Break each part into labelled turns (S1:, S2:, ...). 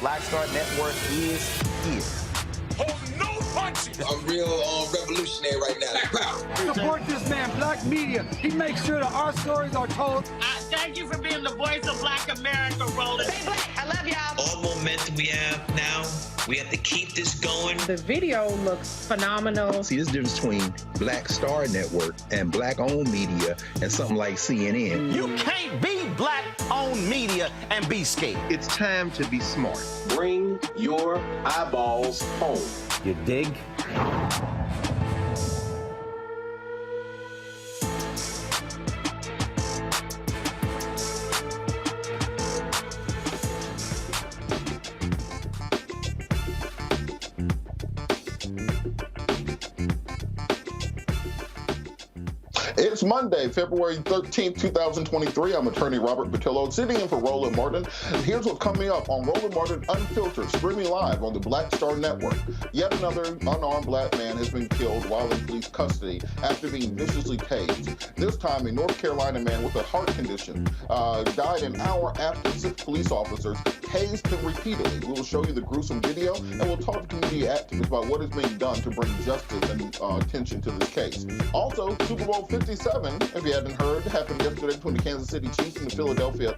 S1: Black Star Network is here.
S2: Hold no punches.
S3: I'm real revolutionary right now. Black power.
S4: Support this man, Black Media. He makes sure that our stories are told.
S5: Thank you for being the voice of Black America, Roland.
S6: Stay black. I love y'all.
S7: All momentum we have now, we have to keep this going.
S8: The video looks phenomenal.
S9: See, there's a difference between Black Star Network and Black-owned media and something like CNN.
S1: You can't be Black-owned media and be scared.
S10: It's time to be smart.
S11: Bring your eyeballs home.
S1: You dig?
S6: It's Monday, February 13th, 2023. I'm attorney Robert Patillo, sitting in for Roland Martin. Here's what's coming up on Roland Martin Unfiltered, streaming live on the Black Star Network. Yet another unarmed black man has been killed while in police custody after being viciously tased. This time, a North Carolina man with a heart condition died an hour after 6 police officers tased him repeatedly. We will show you the gruesome video, and we'll talk to community activists about what is being done to bring justice and attention to this case. Also, Super Bowl 57, if you hadn't heard, happened yesterday between the Kansas City Chiefs and the Philadelphia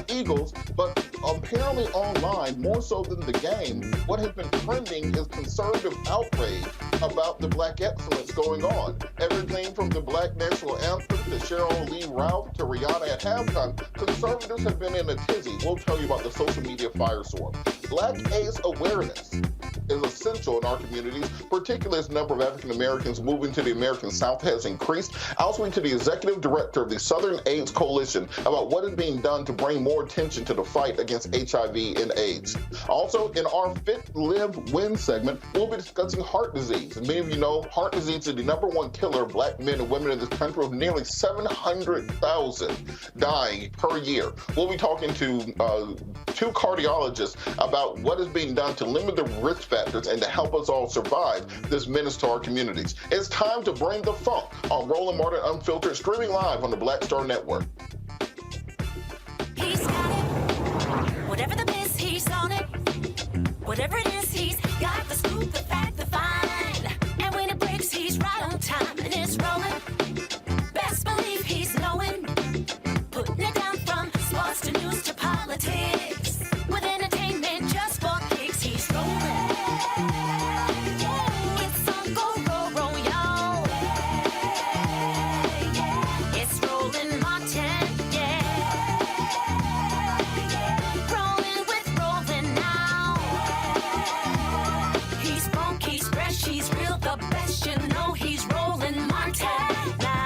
S6: Eagles. But apparently online, more so than the game, what has been trending is conservative outrage about the black excellence going on. Everything from the black national anthem to Cheryl Lee Ralph to Rihanna at halftime, conservatives have been in a tizzy. We'll tell you about the social media firestorm. Black AIDS awareness is essential in our communities, particularly as the number of African Americans moving to the American South has increased. I'll speak to the executive director of the Southern AIDS Coalition about what is being done to bring more attention to the fight against HIV and AIDS. Also, in our Fit, Live, Win segment, we'll be discussing heart disease. And many of you know heart disease is the #1 killer of black men and women in this country, with nearly 700,000 dying per year. We'll be talking to 2 cardiologists about what is being done to limit the risk factors and to help us all survive this menace to our communities. It's time to bring the funk on Roland Martin Unfiltered, streaming live on the Black Star Network.
S10: He's got it. Whatever the biz, he's on it. Whatever it is, he's got the scoop, the fact, the find. And when it breaks, he's right on time and it's rolling. Best believe he's knowing. Putting it down from sports to news to politics. With entertainment just for kicks, he's rolling. It's on go, roll, y'all. It's Roland Martin, yeah. Rolling with Roland now. He's funk, he's fresh, he's real, the best, you know he's Roland Martin now.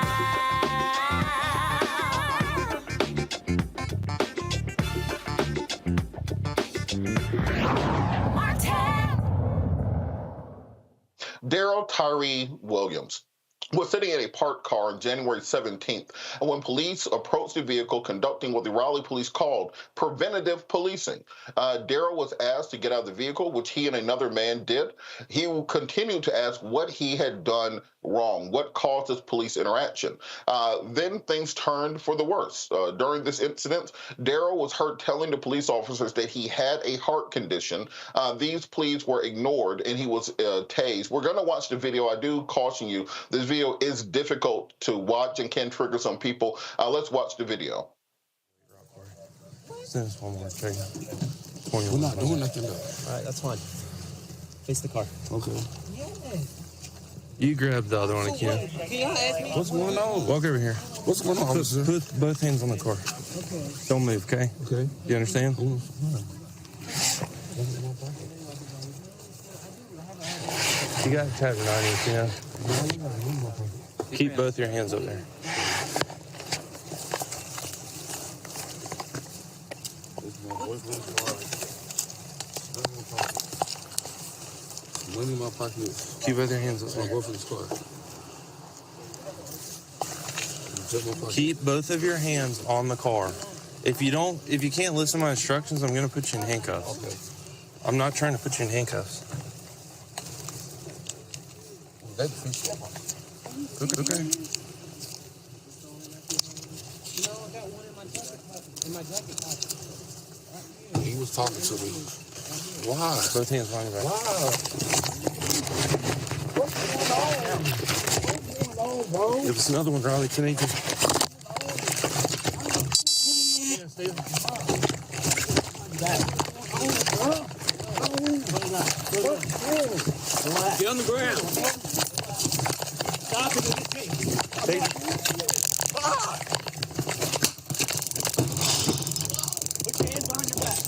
S6: Darryl Tyree Williams was sitting in a parked car on January 17th when police approached the vehicle conducting what the Raleigh police called preventative policing. Darryl was asked to get out of the vehicle, which he and another man did. He continued to ask what he had done wrong, what caused this police interaction. Then things turned for the worse. During this incident, Darryl was heard telling the police officers that he had a heart condition. These pleas were ignored and he was tased. We're going to watch the video. I do caution you, this video is difficult to watch and can trigger some people. Let's watch the video.
S12: Send us one more trigger.
S13: We're not doing nothing though.
S12: All right, that's fine. Face the car.
S13: Okay.
S12: You grab the other one again.
S13: What's going on?
S12: Walk over here.
S13: What's going on, officer?
S12: Put both hands on the car.
S13: Okay.
S12: Don't move, okay?
S13: Okay.
S12: You understand? You got a tab on you, you know? Keep both your hands up there.
S13: Money in my pocket.
S12: Keep both your hands up there.
S13: Go for this car.
S12: Keep both of your hands on the car. If you can't listen to my instructions, I'm going to put you in handcuffs.
S13: Okay.
S12: I'm not trying to put you in handcuffs. Okay.
S13: He was talking to me. Why?
S12: Both hands behind your back.
S13: Why? What's going on, bro?
S12: If it's another one, Riley, can he just...
S2: Get on the ground. Stop it.
S12: Take it.
S2: Put your hands behind your back.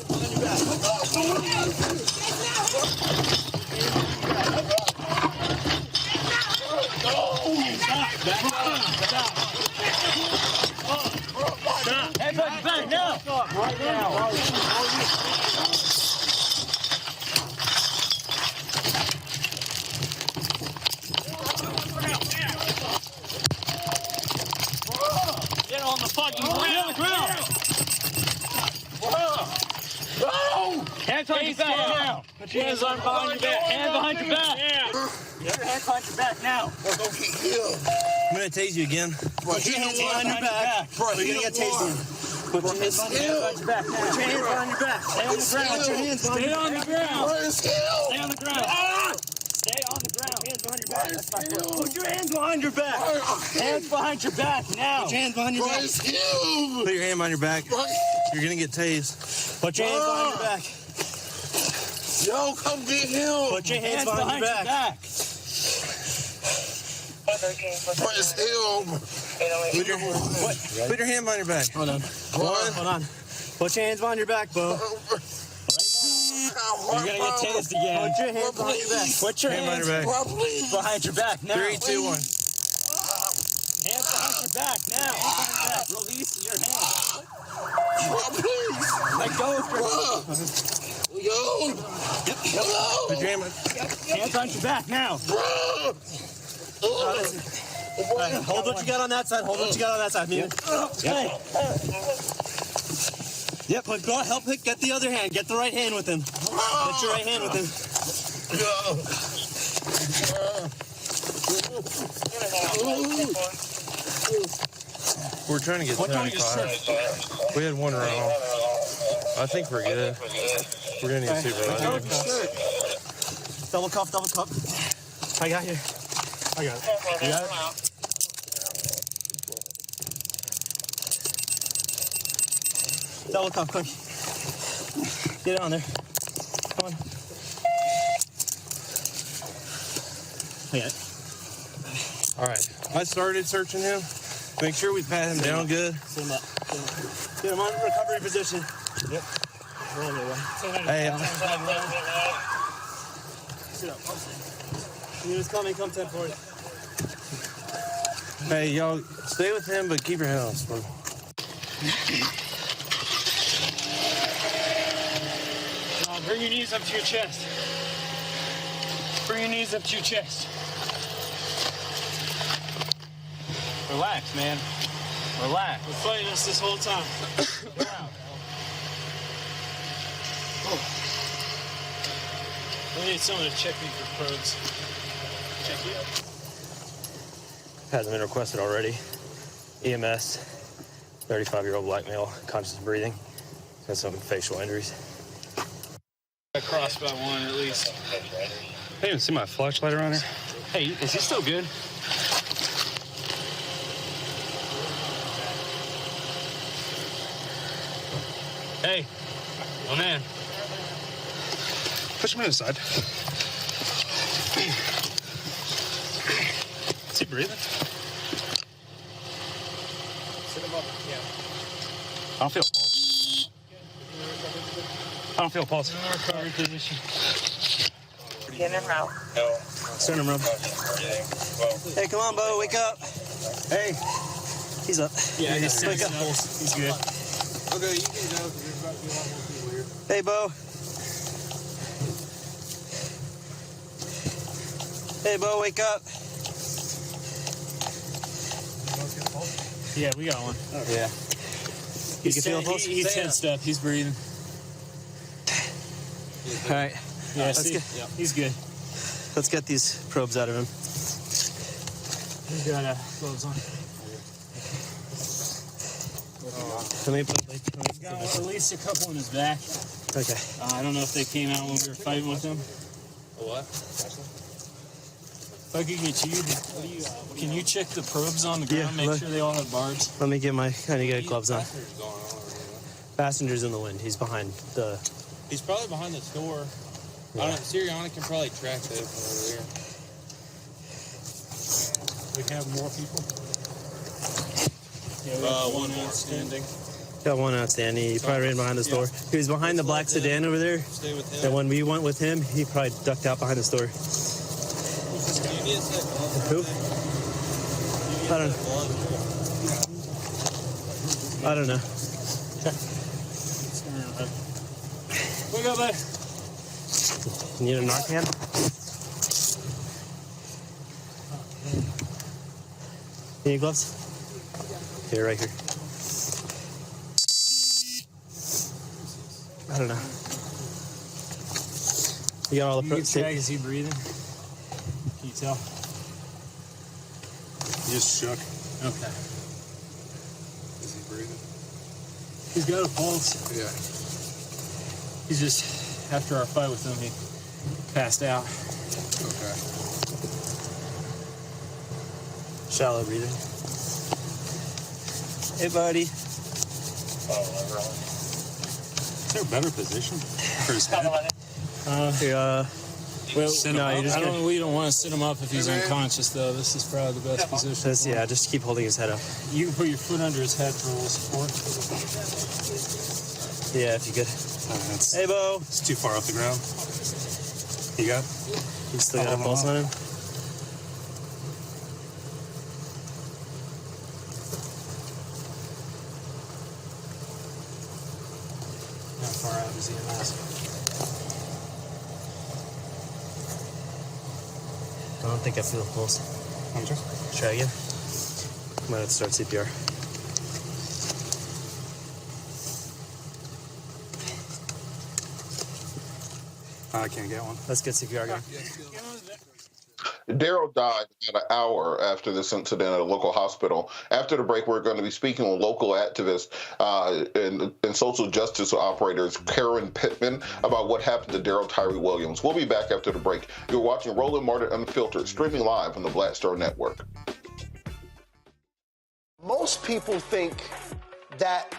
S2: Put your hands behind your back. Stop. Hands on your back now. Right now. Hands now. Put your hands behind your back. Hands behind your back. Put your hands behind your back now.
S12: I'm gonna tase you again.
S2: Put your hands behind your back. You're gonna get tased. Put your hands behind your back now. Put your hands behind your back. Stay on the ground. Put your hands behind your back. Stay on the ground. Stay on the ground. Stay on the ground. Hands behind your back. That's my foot. Put your hands behind your back. Hands behind your back now. Put your hands behind your back.
S12: Put your hand behind your back. You're gonna get tased.
S2: Put your hands behind your back.
S13: Yo, come get him.
S2: Put your hands behind your back.
S13: Press him.
S12: Put your hand behind your back.
S2: Hold on. Hold on. Put your hands behind your back, Bo. You're gonna get tased again. Put your hands behind your back. Put your hands behind your back now.
S12: 3, 2, 1.
S2: Hands behind your back now. Release your hands. Let go of your
S12: Put your hand
S2: hands behind your back now. Right, hold what you got on that side. Hold what you got on that side. Hey. Yep. Go help get the other hand. Get the right hand with him. Get your right hand with him.
S12: We're trying to get 75. We had one wrong. I think we're good. We're gonna need supervisor.
S2: Double cuff, double cuff. I got you. I got it. You got it? Double cuff, quick. Get on there. Come on. I got it.
S12: All right. I started searching him. Make sure we pat him down good.
S2: Sit him up. Get him on recovery position. Yep. Roll your way.
S12: Hey,
S2: Sit up. He was coming. Come 10 for you.
S12: hey, y'all, stay with him, but keep your head on a swivel.
S2: Bring your knees up to your chest. Bring your knees up to your chest. Relax, man. Relax. We're fighting us this whole time. We need someone to check me for probes. Check you out.
S14: Hasn't been requested already. EMS, 35-year-old black male, conscious breathing, has some facial injuries.
S2: I crossed by one at least.
S14: I didn't even see my flashlight around here.
S2: Hey, is he still good? Hey, oh man.
S14: Push him to the side. Is he breathing?
S2: Sit him up, yeah.
S14: I don't feel a pulse. I don't feel a pulse.
S2: Recovery position.
S5: Get him out.
S2: Sternum rub.
S14: Hey, come on, Bo, wake up. Hey. He's up.
S2: Yeah, he's
S14: wake up.
S2: He's good.
S13: Okay, you can go because there's about to be a lot more people here.
S14: Hey, Bo. Hey, Bo, wake up.
S2: Yeah, we got one.
S14: Yeah. You can feel the pulse?
S2: He's tensed up. He's breathing.
S14: All right.
S2: Yeah, he's good.
S14: Let's get these probes out of him.
S2: He's got gloves on. He's got at least a couple in his back.
S14: Okay.
S2: I don't know if they came out when we were fighting with them.
S12: What?
S2: If I could get you, can you check the probes on the ground, make sure they all have barbs?
S14: Let me get my gloves on. Passenger's in the wind. He's behind the...
S12: He's probably behind the store. I don't know. Siriana can probably track that from over there.
S2: We have more people. Yeah, we have one outstanding.
S14: Got one outstanding. He probably ran behind the store. He was behind the black sedan over there.
S12: Stay with him.
S14: And when we went with him, he probably ducked out behind the store. Who? I don't know.
S2: Wake up, bud.
S14: You need a Narcan? You need gloves? Here, right here. I don't know. You got all the
S2: Is he breathing? Can you tell?
S13: He just shook.
S2: Okay.
S13: Is he breathing?
S2: He's got a pulse.
S13: Yeah.
S2: He's just, after our fight with him, he passed out.
S13: Okay.
S14: Shallow breathing. Hey, buddy.
S2: Is there a better position for his head? We don't want to sit him up if he's unconscious, though. This is probably the best position.
S14: Yeah, just keep holding his head up.
S2: You can put your foot under his head for a little support.
S14: Yeah, if you could. Hey, Bo.
S2: It's too far off the ground. You got?
S14: You still got a pulse on him?
S2: How far out is he in this?
S14: I don't think I feel a pulse. Try again. I'm gonna start CPR.
S2: I can't get one.
S14: Let's get CPR going.
S6: Darryl died about an hour after this incident at a local hospital. After the break, we're going to be speaking with local activists and social justice operators Karen Pittman about what happened to Darryl Tyree Williams. We'll be back after the break. You're watching Roland Martin Unfiltered, streaming live on the Black Star Network.
S15: Most people think that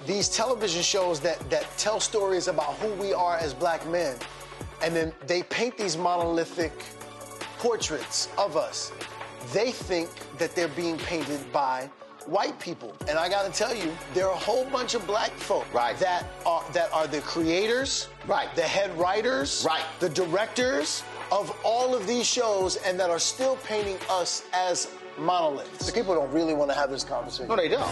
S15: these television shows that tell stories about who we are as black men, and then they paint these monolithic portraits of us. They think that they're being painted by white people. And I gotta tell you, there are a whole bunch of black folk that are the creators, the head writers, the directors of all of these shows, and that are still painting us as monoliths. The people don't really want to have this conversation.
S1: No, they don't.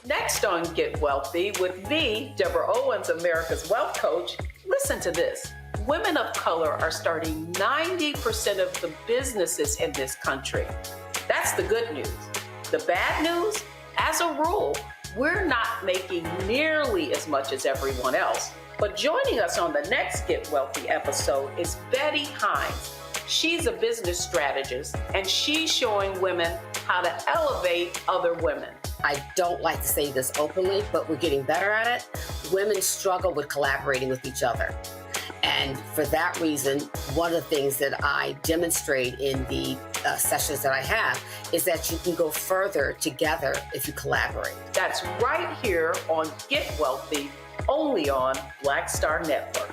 S5: Next on Get Wealthy with me, Deborah Owens, America's Wealth Coach. Listen to this. Women of color are starting 90% of the businesses in this country. That's the good news. The bad news, as a rule, we're not making nearly as much as everyone else. But joining us on the next Get Wealthy episode is Betty Hines. She's a business strategist, and she's showing women how to elevate other women.
S16: I don't like to say this openly, but we're getting better at it. Women struggle with collaborating with each other. And for that reason, one of the things that I demonstrate in the sessions that I have is that you can go further together if you collaborate.
S5: That's right here on Get Wealthy, only on Black Star Network.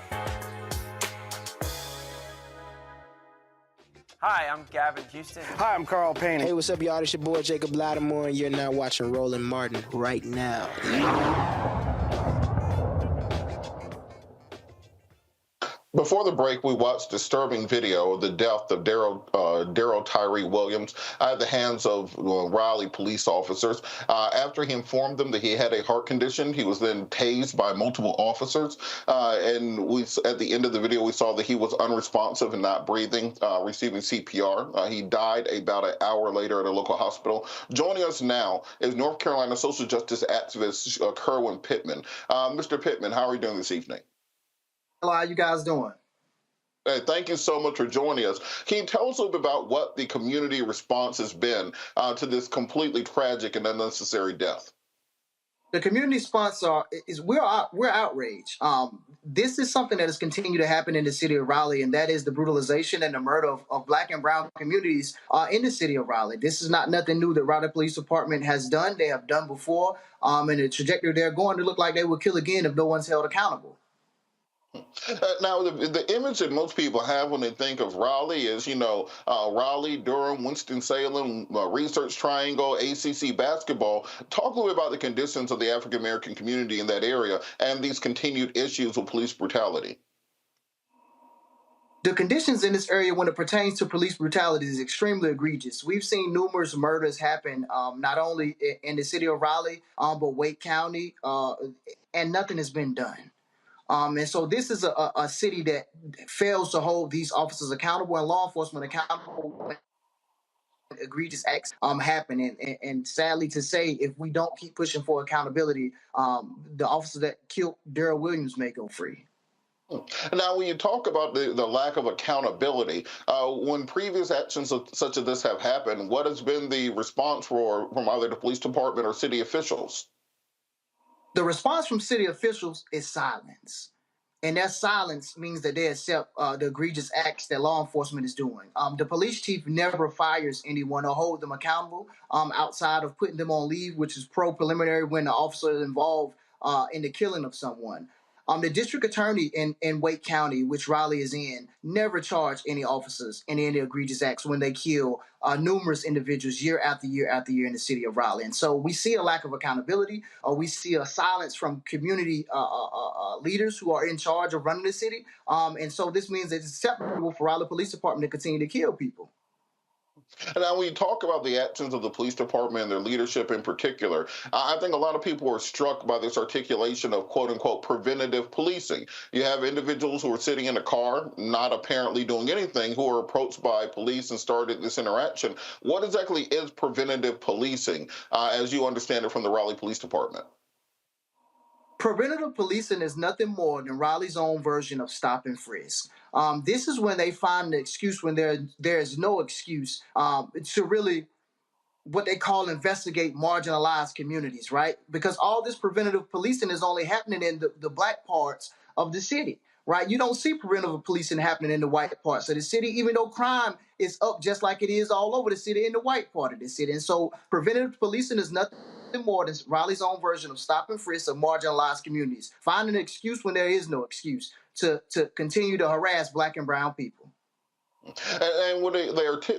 S17: Hi, I'm Gavin Houston.
S18: Hi, I'm Carl Payne. Hey, what's up, y'all? It's your boy Jacob Lattimore, and you're now watching Roland Martin right now.
S6: Before the break, we watched disturbing video of the death of Darryl Tyree Williams at the hands of Raleigh police officers. After he informed them that he had a heart condition, he was then tased by multiple officers. And at the end of the video, we saw that he was unresponsive and not breathing, receiving CPR. He died about an hour later at a local hospital. Joining us now is North Carolina social justice activist Karen Pittman. Mr. Pittman, how are you doing this evening?
S19: Hello, how you guys doing?
S6: Hey, thank you so much for joining us. Can you tell us a little bit about what the community response has been to this completely tragic and unnecessary death?
S19: The community response is we're outraged. This is something that has continued to happen in the city of Raleigh, and that is the brutalization and the murder of Black and brown communities in the city of Raleigh. This is not nothing new that Raleigh Police Department has done. They have done before, and the trajectory they're going to look like they will kill again if no one's held accountable.
S6: Now, the image that most people have when they think of Raleigh is, Raleigh, Durham, Winston-Salem, Research Triangle, ACC basketball. Talk a little bit about the conditions of the African-American community in that area and these continued issues with police brutality.
S19: The conditions in this area when it pertains to police brutality is extremely egregious. We've seen numerous murders happen, not only in the city of Raleigh, but Wake County, and nothing has been done. And so this is a city that fails to hold these officers accountable and law enforcement accountable when egregious acts happen. And sadly to say, if we don't keep pushing for accountability, the officer that killed Darryl Williams may go free.
S6: Now, when you talk about the lack of accountability, when previous actions such as this have happened, what has been the response from either the police department or city officials?
S19: The response from city officials is silence. And that silence means that they accept the egregious acts that law enforcement is doing. The police chief never fires anyone or holds them accountable outside of putting them on leave, which is pro-preliminary when the officer is involved in the killing of someone. The district attorney in Wake County, which Raleigh is in, never charged any officers in any egregious acts when they kill numerous individuals year after year after year in the city of Raleigh. And so we see a lack of accountability. We see a silence from community leaders who are in charge of running the city. And so this means that it's acceptable for Raleigh Police Department to continue to kill people.
S6: And now, when you talk about the actions of the police department and their leadership in particular, I think a lot of people are struck by this articulation of quote unquote preventative policing. You have individuals who are sitting in a car, not apparently doing anything, who are approached by police and started this interaction. What exactly is preventative policing, as you understand it from the Raleigh Police Department?
S19: Preventative policing is nothing more than Raleigh's own version of stop and frisk. This is when they find an excuse when there is no excuse to really what they call investigate marginalized communities, right? Because all this preventative policing is only happening in the black parts of the city, right? You don't see preventative policing happening in the white parts of the city, even though crime is up just like it is all over the city in the white part of the city. And so preventative policing is nothing more than Raleigh's own version of stop and frisk of marginalized communities. Find an excuse when there is no excuse to continue to harass black and brown people.
S6: And when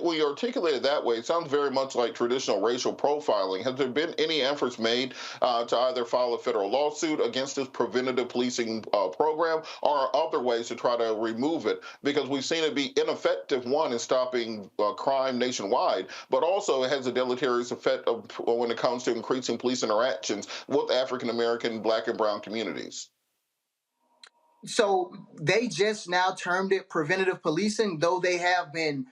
S6: when you articulate it that way, it sounds very much like traditional racial profiling. Has there been any efforts made to either file a federal lawsuit against this preventative policing program or other ways to try to remove it? Because we've seen it be ineffective, one, in stopping crime nationwide, but also it has a deleterious effect when it comes to increasing police interactions with African-American, black, and brown communities.
S19: So they just now termed it preventative policing, though they have been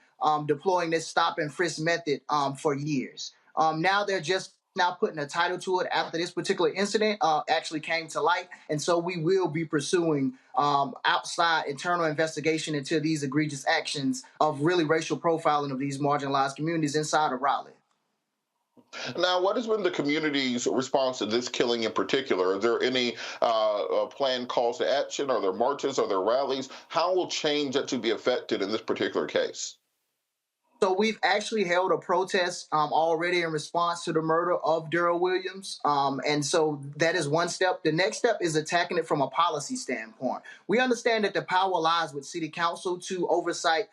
S19: deploying this stop and frisk method for years. Now they're just now putting a title to it after this particular incident actually came to light. And so we will be pursuing outside internal investigation into these egregious actions of really racial profiling of these marginalized communities inside of Raleigh.
S6: Now, what has been the community's response to this killing in particular? Are there any planned calls to action? Are there marches? Are there rallies? How will change that to be affected in this particular case?
S19: So we've actually held a protest already in response to the murder of Darryl Williams. And so that is one step. The next step is attacking it from a policy standpoint. We understand that the power lies with City Council to oversight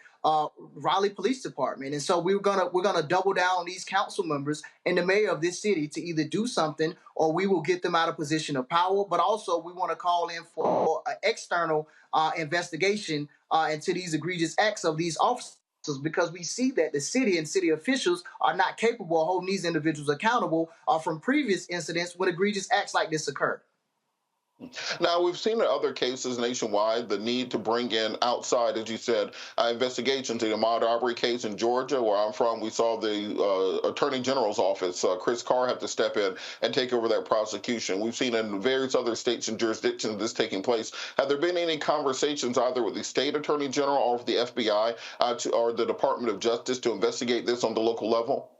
S19: Raleigh Police Department. And so we're gonna double down on these council members and the mayor of this city to either do something or we will get them out of position of power. But also we want to call in for an external investigation into these egregious acts of these officers, because we see that the city and city officials are not capable of holding these individuals accountable from previous incidents when egregious acts like this occur.
S6: Now, we've seen in other cases nationwide the need to bring in outside, as you said, investigations. In the Ahmaud Arbery case in Georgia, where I'm from, we saw the Attorney General's office, Chris Carr, have to step in and take over that prosecution. We've seen in various other states and jurisdictions this taking place. Have there been any conversations either with the state Attorney General or with the FBI or the Department of Justice to investigate this on the local level?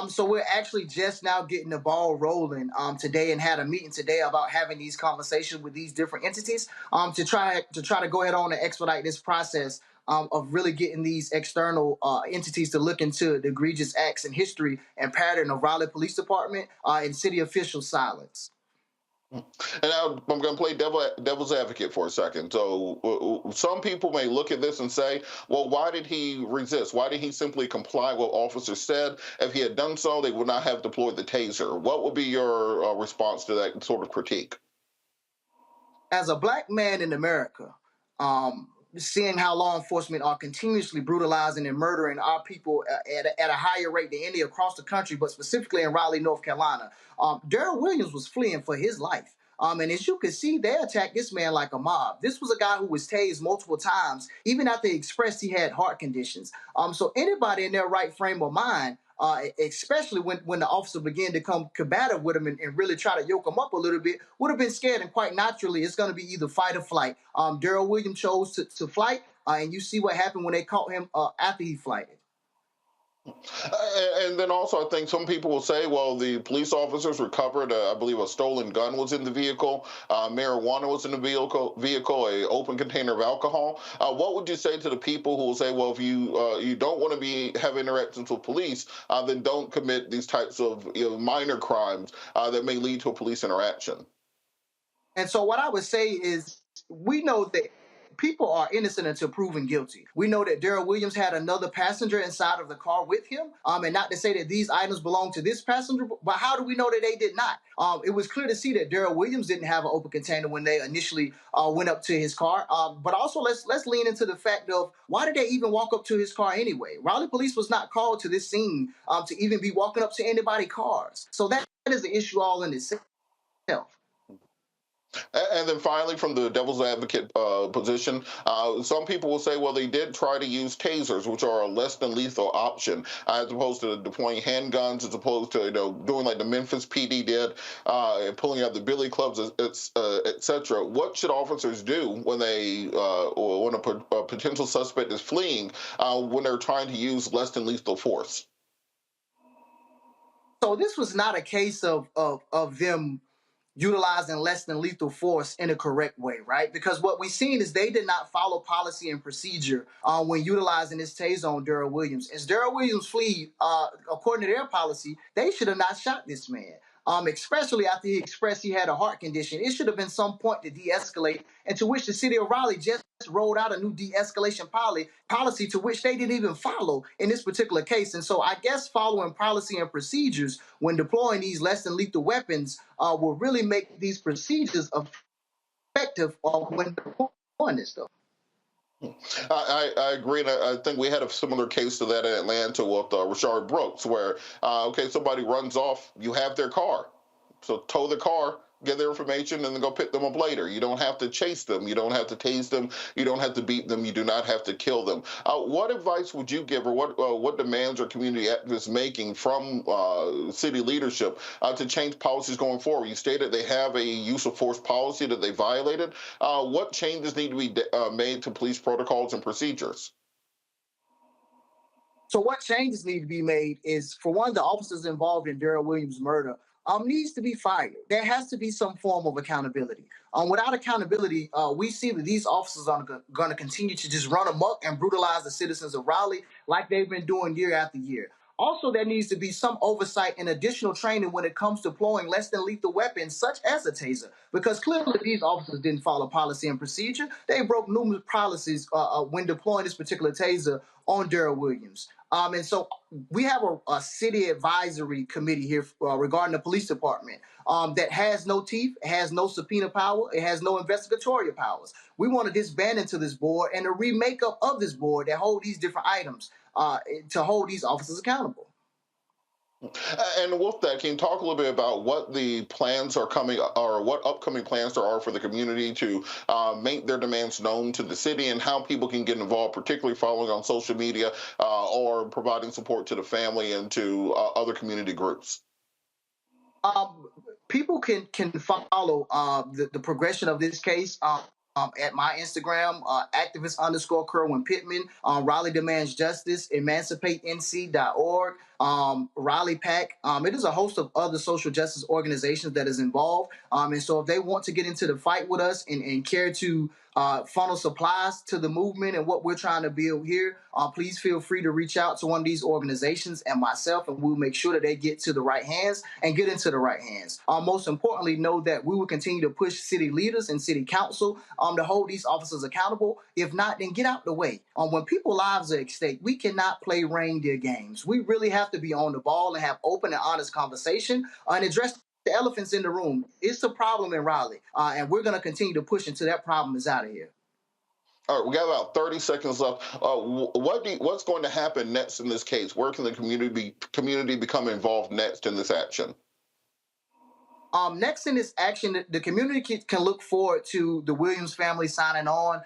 S19: So we're actually just now getting the ball rolling today and had a meeting today about having these conversations with these different entities to try to go ahead on and expedite this process of really getting these external entities to look into the egregious acts and history and pattern of Raleigh Police Department and city official silence.
S6: And now I'm going to play devil's advocate for a second. So some people may look at this and say, well, why did he resist? Why did he simply comply with what officers said? If he had done so, they would not have deployed the taser. What would be your response to that sort of critique?
S19: As a black man in America, seeing how law enforcement are continuously brutalizing and murdering our people at a higher rate than any across the country, but specifically in Raleigh, North Carolina. Darryl Williams was fleeing for his life. And as you can see, they attacked this man like a mob. This was a guy who was tased multiple times, even after he expressed he had heart conditions. So anybody in their right frame of mind, especially when the officer began to come combative with him and really try to yoke him up a little bit, would have been scared. And quite naturally, it's going to be either fight or flight. Darryl Williams chose to fight, and you see what happened when they caught him after he flighted.
S6: And then also, I think some people will say, well, the police officers recovered, I believe, a stolen gun was in the vehicle, marijuana was in the vehicle, a open container of alcohol. What would you say to the people who will say, well, if you don't want to have interactions with police, then don't commit these types of minor crimes that may lead to a police interaction?
S19: And so what I would say is, we know that people are innocent until proven guilty. We know that Darryl Williams had another passenger inside of the car with him, and not to say that these items belong to this passenger, but how do we know that they did not? It was clear to see that Darryl Williams didn't have an open container when they initially went up to his car. But also, let's lean into the fact of, why did they even walk up to his car anyway? Raleigh police was not called to this scene to even be walking up to anybody's cars. So that is the issue all in itself.
S6: And then finally, from the devil's advocate position, some people will say, well, they did try to use tasers, which are a less than lethal option, as opposed to deploying handguns, as opposed to doing like the Memphis PD did, and pulling out the billy clubs, etc. What should officers do when when a potential suspect is fleeing, when they're trying to use less than lethal force?
S19: So this was not a case of them utilizing less than lethal force in a correct way, right? Because what we've seen is they did not follow policy and procedure when utilizing this taser on Darryl Williams. As Darryl Williams fled, according to their policy, they should have not shot this man. Especially after he expressed he had a heart condition. It should have been some point to de-escalate, and to which the city of Raleigh just rolled out a new de-escalation policy to which they didn't even follow in this particular case. And so I guess following policy and procedures when deploying these less than lethal weapons will really make these procedures effective when deploying this stuff.
S6: I agree, and I think we had a similar case to that in Atlanta with Rashard Brooks, where, somebody runs off, you have their car, so tow the car, get their information, and then go pick them up later. You don't have to chase them. You don't have to tase them. You don't have to beat them. You do not have to kill them. What advice would you give, or what demands are community activists making from city leadership to change policies going forward? You stated they have a use of force policy that they violated. What changes need to be made to police protocols and procedures?
S19: So what changes need to be made is, for one, the officers involved in Darryl Williams' murder needs to be fired. There has to be some form of accountability. Without accountability, we see that these officers are going to continue to just run amok and brutalize the citizens of Raleigh like they've been doing year after year. Also, there needs to be some oversight and additional training when it comes to deploying less than lethal weapons, such as a taser, because clearly these officers didn't follow policy and procedure. They broke numerous policies when deploying this particular taser on Darryl Williams. And so we have a city advisory committee here regarding the police department that has no teeth, has no subpoena power, it has no investigatory powers. We want to disband into this board and a remake up of this board that hold these different items to hold these officers accountable.
S6: And with that, can you talk a little bit about what the plans are coming, or what upcoming plans there are for the community to make their demands known to the city, and how people can get involved, particularly following on social media or providing support to the family and to other community groups?
S19: People can follow the progression of this case at my Instagram, activist_Kerwin Pittman, Raleigh Demands Justice, emancipatенc.org, Raleigh PAC. It is a host of other social justice organizations that is involved. And so if they want to get into the fight with us and care to funnel supplies to the movement and what we're trying to build here, please feel free to reach out to one of these organizations and myself, and we'll make sure that they get to the right hands and get into the right hands. Most importantly, know that we will continue to push city leaders and city council to hold these officers accountable. If not, then get out the way. When people's lives are at stake, we cannot play reindeer games. We really have to be on the ball and have open and honest conversation and address the elephants in the room. It's a problem in Raleigh, and we're going to continue to push until that problem is out of here.
S6: All right, we got about 30 seconds left. What's going to happen next in this case? Where can the community become involved next in this action?
S19: Next in this action, the community can look forward to the Williams family signing on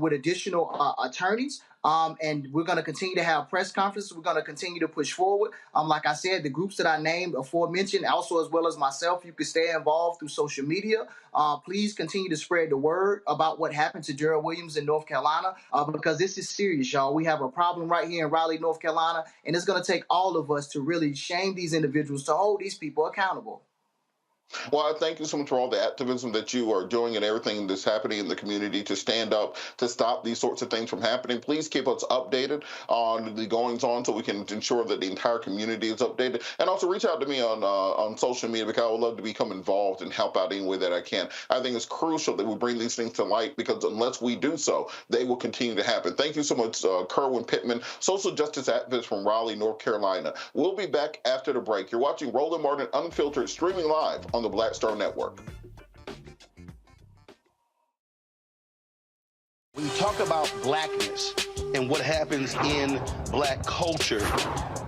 S19: with additional attorneys. And we're going to continue to have press conferences. We're going to continue to push forward. Like I said, the groups that I named aforementioned, also as well as myself, you can stay involved through social media. Please continue to spread the word about what happened to Darryl Williams in North Carolina, because this is serious, y'all. We have a problem right here in Raleigh, North Carolina, and it's going to take all of us to really shame these individuals, to hold these people accountable.
S6: Well, I thank you so much for all the activism that you are doing and everything that's happening in the community to stand up to stop these sorts of things from happening. Please keep us updated on the goings-on so we can ensure that the entire community is updated. And also reach out to me on social media, because I would love to become involved and help out any way that I can. I think it's crucial that we bring these things to light, because unless we do so, they will continue to happen. Thank you so much, Kerwin Pittman, social justice activist from Raleigh, North Carolina. We'll be back after the break. You're watching Roland Martin Unfiltered, streaming live on the Black Star Network.
S20: When you talk about blackness and what happens in black culture,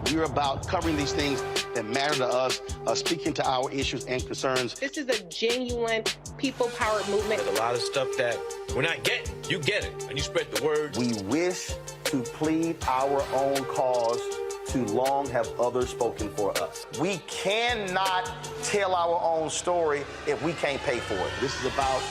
S20: we're about covering these things that matter to us, speaking to our issues and concerns.
S8: This is a genuine people-powered movement.
S21: There's a lot of stuff that we're not getting. You get it, and you spread the word.
S22: We wish to plead our own cause. Too long have others spoken for us. We cannot tell our own story if we can't pay for it.
S20: This is about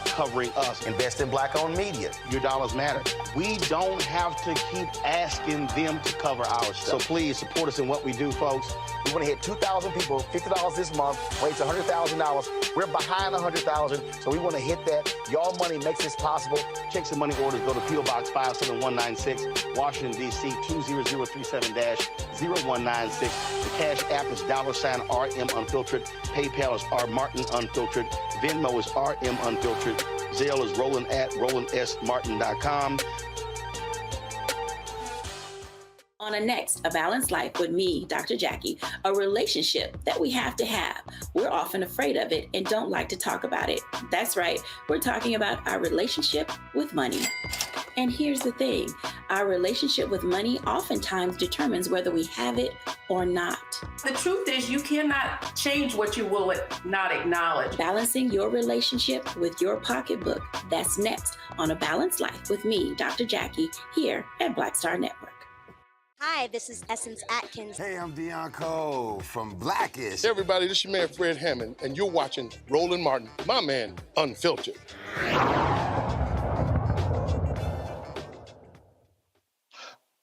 S20: covering us.
S22: Invest in black-owned media.
S20: Your dollars matter. We don't have to keep asking them to cover our stuff. So please support us in what we do, folks.
S22: We want to hit 2,000 people, $50 this month, raise $100,000. We're behind $100,000, so we want to hit that. Y'all money makes this possible.
S20: Checks and money orders go to P.O. Box 57196, Washington, D.C. 20037-0196. The Cash App is $RM Unfiltered. PayPal is R Martin Unfiltered. Venmo is RM Unfiltered. Zelle is Roland at RolandSMartin.com.
S23: On a next, A Balanced Life with me, Dr. Jackie, a relationship that we have to have. We're often afraid of it and don't like to talk about it. That's right, we're talking about our relationship with money. And here's the thing, our relationship with money oftentimes determines whether we have it or not.
S5: The truth is, you cannot change what you will not acknowledge.
S23: Balancing your relationship with your pocketbook. That's next on A Balanced Life with me, Dr. Jackie, here at Black Star Network.
S24: Hi, this is Essence Atkins.
S25: Hey, I'm Deion Cole from Blackish.
S26: Hey, everybody, this is your man Fred Hammond, and you're watching Roland Martin, my man, Unfiltered.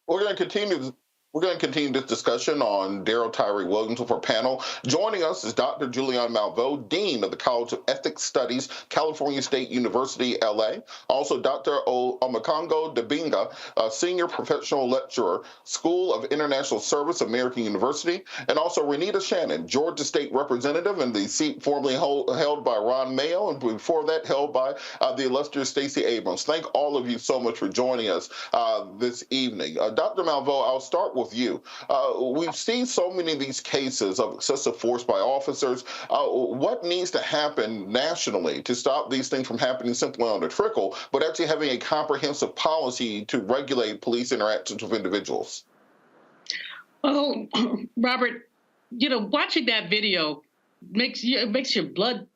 S6: We're going to continue this discussion on Darryl Tyree Williams with our panel. Joining us is Dr. Julian Malveaux, Dean of the College of Ethics Studies, California State University, LA. Also, Dr. Omakongo Debinga, Senior Professional Lecturer, School of International Service, American University. And also Renita Shannon, Georgia State Representative in the seat formerly held by Ron Mayo, and before that held by the illustrious Stacey Abrams. Thank all of you so much for joining us this evening. Dr. Malveaux, I'll start with you. We've seen so many of these cases of excessive force by officers. What needs to happen nationally to stop these things from happening simply on the trickle, but actually having a comprehensive policy to regulate police interactions with individuals?
S27: Oh, Robert, watching that video makes your blood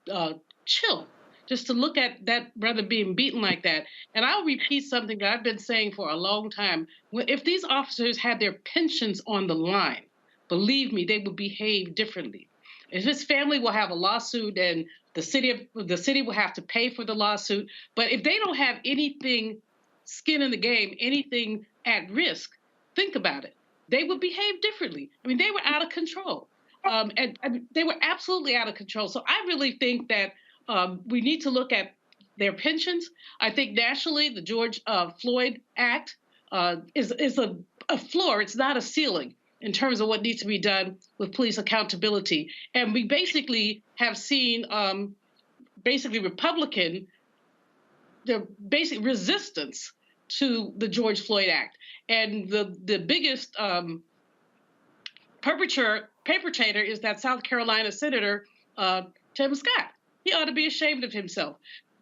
S27: chill. Just to look at that brother being beaten like that. And I'll repeat something that I've been saying for a long time. If these officers had their pensions on the line, believe me, they would behave differently. If his family will have a lawsuit and the city will have to pay for the lawsuit, but if they don't have anything skin in the game, anything at risk, think about it. They would behave differently. I mean, they were out of control. And they were absolutely out of control. So I really think that we need to look at their pensions. I think nationally, the George Floyd Act is a floor. It's not a ceiling in terms of what needs to be done with police accountability. And we basically have seen the basic resistance to the George Floyd Act. And the biggest perpetrator is that South Carolina Senator Tim Scott. He ought to be ashamed of himself.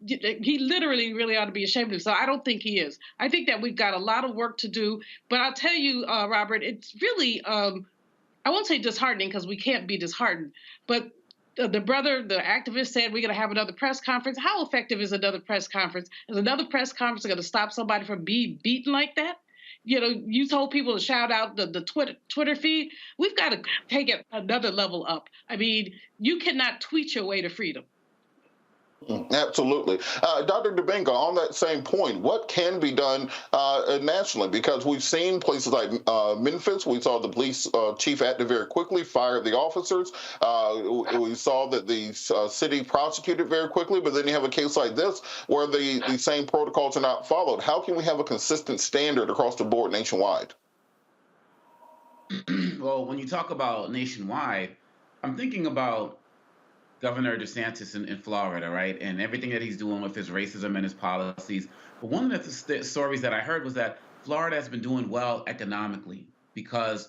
S27: He literally really ought to be ashamed of himself. I don't think he is. I think that we've got a lot of work to do. But I'll tell you, Robert, it's really, I won't say disheartening because we can't be disheartened, but the brother, the activist said we're going to have another press conference. How effective is another press conference? Is another press conference going to stop somebody from being beaten like that? You told people to shout out the Twitter feed. We've got to take it another level up. I mean, you cannot tweet your way to freedom.
S6: Absolutely. Dr. Domingo, on that same point, what can be done nationally? Because we've seen places like Memphis, we saw the police chief acted very quickly, fired the officers. We saw that the city prosecuted very quickly, but then you have a case like this where the same protocols are not followed. How can we have a consistent standard across the board nationwide?
S3: Well, when you talk about nationwide, I'm thinking about Governor DeSantis in Florida, right? And everything that he's doing with his racism and his policies. But one of the stories that I heard was that Florida has been doing well economically because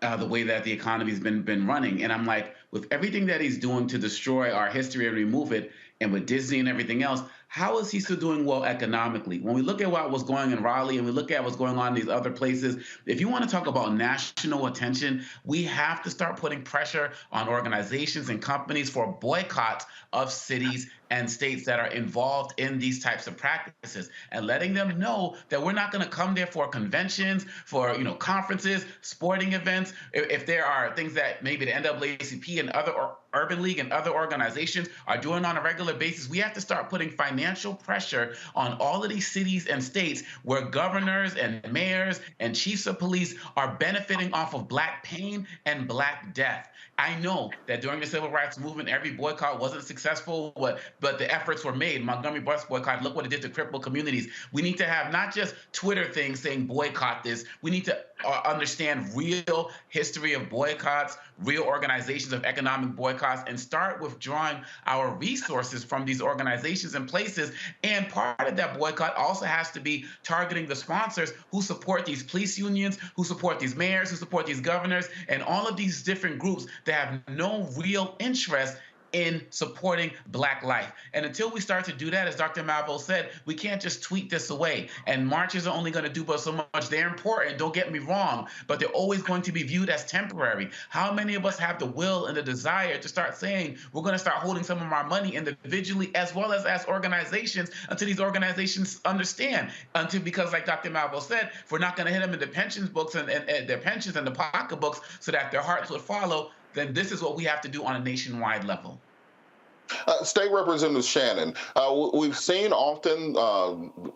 S3: the way that the economy's been running. And I'm like, with everything that he's doing to destroy our history and remove it, and with Disney and everything else, how is he still doing well economically? When we look at what was going in Raleigh and we look at what's going on in these other places, if you want to talk about national attention, we have to start putting pressure on organizations and companies for boycotts of cities and states that are involved in these types of practices, and letting them know that we're not going to come there for conventions, for conferences, sporting events. If there are things that maybe the NAACP and other Urban League and other organizations are doing on a regular basis, we have to start putting financial pressure on all of these cities and states where governors and mayors and chiefs of police are benefiting off of Black pain and Black death. I know that during the civil rights movement, every boycott wasn't successful, but the efforts were made. Montgomery bus boycott, look what it did to crippled communities. We need to have not just Twitter things saying boycott this. We need to understand real history of boycotts, real organizations of economic boycotts, and start withdrawing our resources from these organizations and places. And part of that boycott also has to be targeting the sponsors who support these police unions, who support these mayors, who support these governors, and all of these different groups that have no real interest in supporting Black life. And until we start to do that, as Dr. Malvo said, we can't just tweet this away. And marches are only going to do but so much. They're important, don't get me wrong, but they're always going to be viewed as temporary. How many of us have the will and the desire to start saying we're going to start holding some of our money individually as well as organizations until these organizations understand? Because like Dr. Malvo said, if we're not going to hit them in the pensions books and their pensions and the pocketbooks so that their hearts would follow, then this is what we have to do on a nationwide level.
S6: State Representative Shannon, we've seen often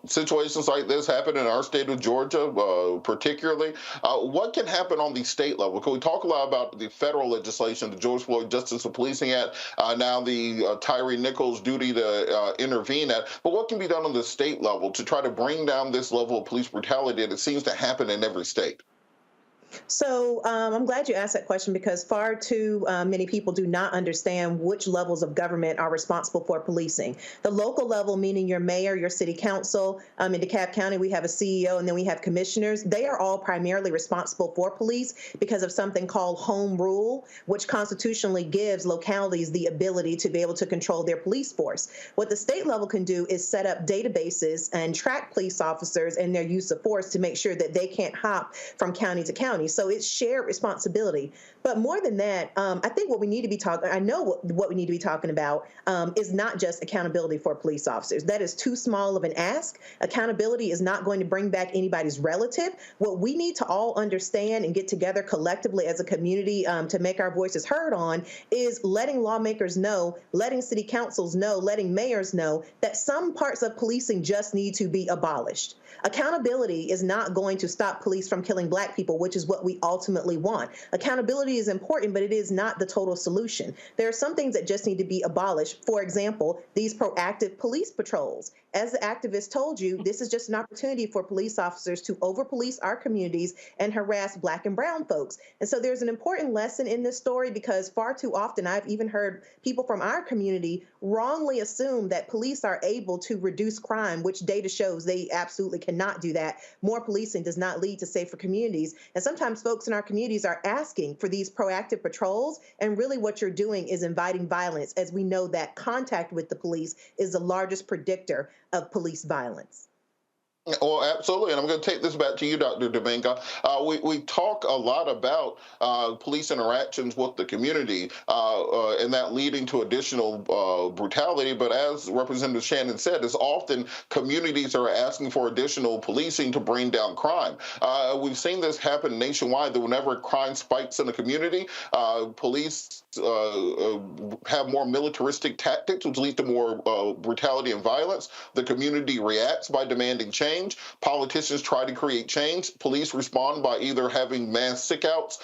S6: situations like this happen in our state of Georgia, particularly. What can happen on the state level? Can we talk a lot about the federal legislation, the George Floyd Justice of Policing Act, now the Tyree Nichols duty to intervene at, but what can be done on the state level to try to bring down this level of police brutality that seems to happen in every state?
S4: So I'm glad you asked that question because far too many people do not understand which levels of government are responsible for policing. The local level, meaning your mayor, your city council. In DeKalb County, we have a CEO and then we have commissioners. They are all primarily responsible for police because of something called home rule, which constitutionally gives localities the ability to be able to control their police force. What the state level can do is set up databases and track police officers and their use of force to make sure that they can't hop from county to county. So it's shared responsibility. But more than that, I think what we need to be talking, I know what we need to be talking about is not just accountability for police officers. That is too small of an ask. Accountability is not going to bring back anybody's relative. What we need to all understand and get together collectively as a community to make our voices heard on is letting lawmakers know, letting city councils know, letting mayors know that some parts of policing just need to be abolished. Accountability is not going to stop police from killing Black people, which is what we ultimately want. Accountability is important, but it is not the total solution. There are some things that just need to be abolished. For example, these proactive police patrols. As the activist told you, this is just an opportunity for police officers to over-police our communities and harass Black and brown folks. And so there's an important lesson in this story because far too often I've even heard people from our community wrongly assume that police are able to reduce crime, which data shows they absolutely cannot do that. More policing does not lead to safer communities. And sometimes folks in our communities are asking for these proactive patrols, and really what you're doing is inviting violence, as we know that contact with the police is the largest predictor of police violence.
S6: Well, absolutely, and I'm going to take this back to you, Dr. Dominga. We talk a lot about police interactions with the community and that leading to additional brutality, but as Representative Shannon said, it's often communities are asking for additional policing to bring down crime. We've seen this happen nationwide, that whenever crime spikes in a community, police have more militaristic tactics, which leads to more brutality and violence. The community reacts by demanding change. Politicians try to create change. Police respond by either having mass sickouts,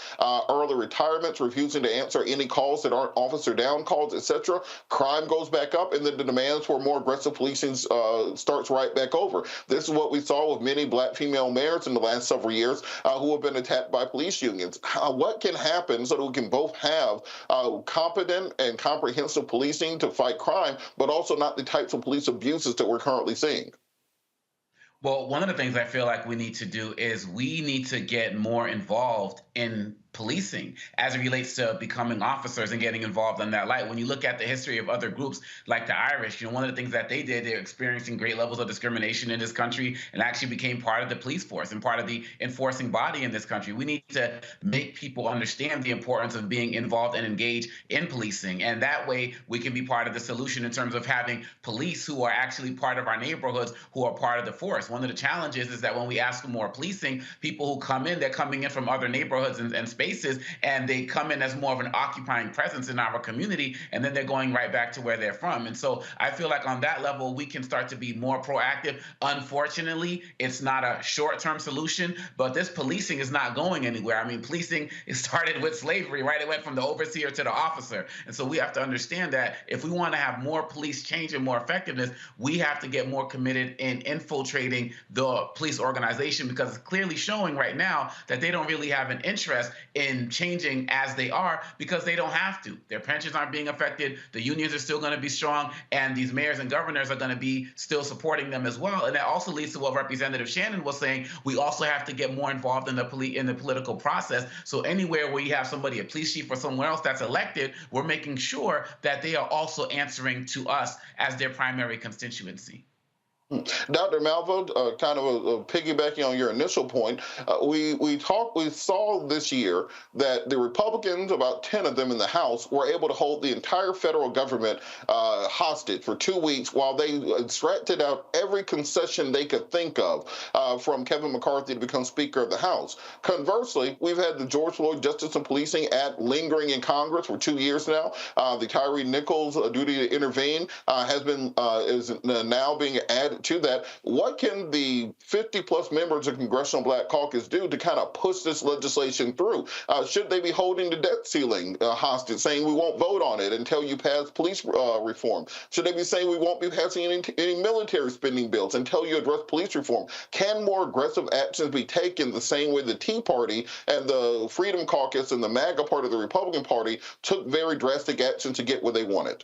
S6: early retirements, refusing to answer any calls that aren't officer down calls, etc. Crime goes back up, and then the demands for more aggressive policing starts right back over. This is what we saw with many black female mayors in the last several years who have been attacked by police unions. What can happen so that we can both have competent and comprehensive policing to fight crime, but also not the types of police abuses that we're currently seeing?
S3: Well, one of the things I feel like we need to do is we need to get more involved in policing as it relates to becoming officers and getting involved in that light. When you look at the history of other groups like the Irish, one of the things that they did, they're experiencing great levels of discrimination in this country and actually became part of the police force and part of the enforcing body in this country. We need to make people understand the importance of being involved and engaged in policing. And that way we can be part of the solution in terms of having police who are actually part of our neighborhoods, who are part of the force. One of the challenges is that when we ask for more policing, people who come in, they're coming in from other neighborhoods and spaces, and they come in as more of an occupying presence in our community, and then they're going right back to where they're from. And so I feel like on that level, we can start to be more proactive. Unfortunately, it's not a short-term solution, but this policing is not going anywhere. I mean, policing, it started with slavery, right? It went from the overseer to the officer. And so we have to understand that if we want to have more police change and more effectiveness, we have to get more committed in infiltrating the police organization, because it's clearly showing right now that they don't really have an interest in changing as they are, because they don't have to. Their pensions aren't being affected. The unions are still going to be strong, and these mayors and governors are going to be still supporting them as well. And that also leads to what Representative Shannon was saying. We also have to get more involved in the political process. So anywhere where you have somebody, a police chief or someone else that's elected, we're making sure that they are also answering to us as their primary constituency.
S6: Dr. Malvo, kind of piggybacking on your initial point, we saw this year that the Republicans, about 10 of them in the House, were able to hold the entire federal government hostage for 2 weeks while they extracted out every concession they could think of from Kevin McCarthy to become Speaker of the House. Conversely, we've had the George Floyd Justice and Policing Act lingering in Congress for 2 years now. The Tyree Nichols duty to intervene is now being added to that. What can the 50-plus members of Congressional Black Caucus do to kind of push this legislation through? Should they be holding the debt ceiling hostage, saying we won't vote on it until you pass police reform? Should they be saying we won't be passing any military spending bills until you address police reform? Can more aggressive actions be taken the same way the Tea Party and the Freedom Caucus and the MAGA part of the Republican Party took very drastic action to get where they wanted?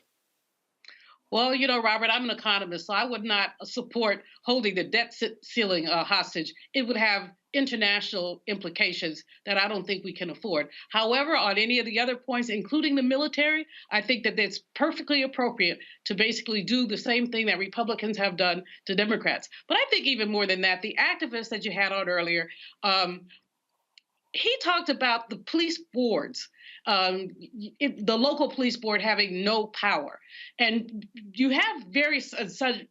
S27: Well, Robert, I'm an economist, so I would not support holding the debt ceiling hostage. It would have international implications that I don't think we can afford. However, on any of the other points, including the military, I think that it's perfectly appropriate to basically do the same thing that Republicans have done to Democrats. But I think even more than that, the activist that you had on earlier, he talked about the police boards, the local police board having no power. And you have various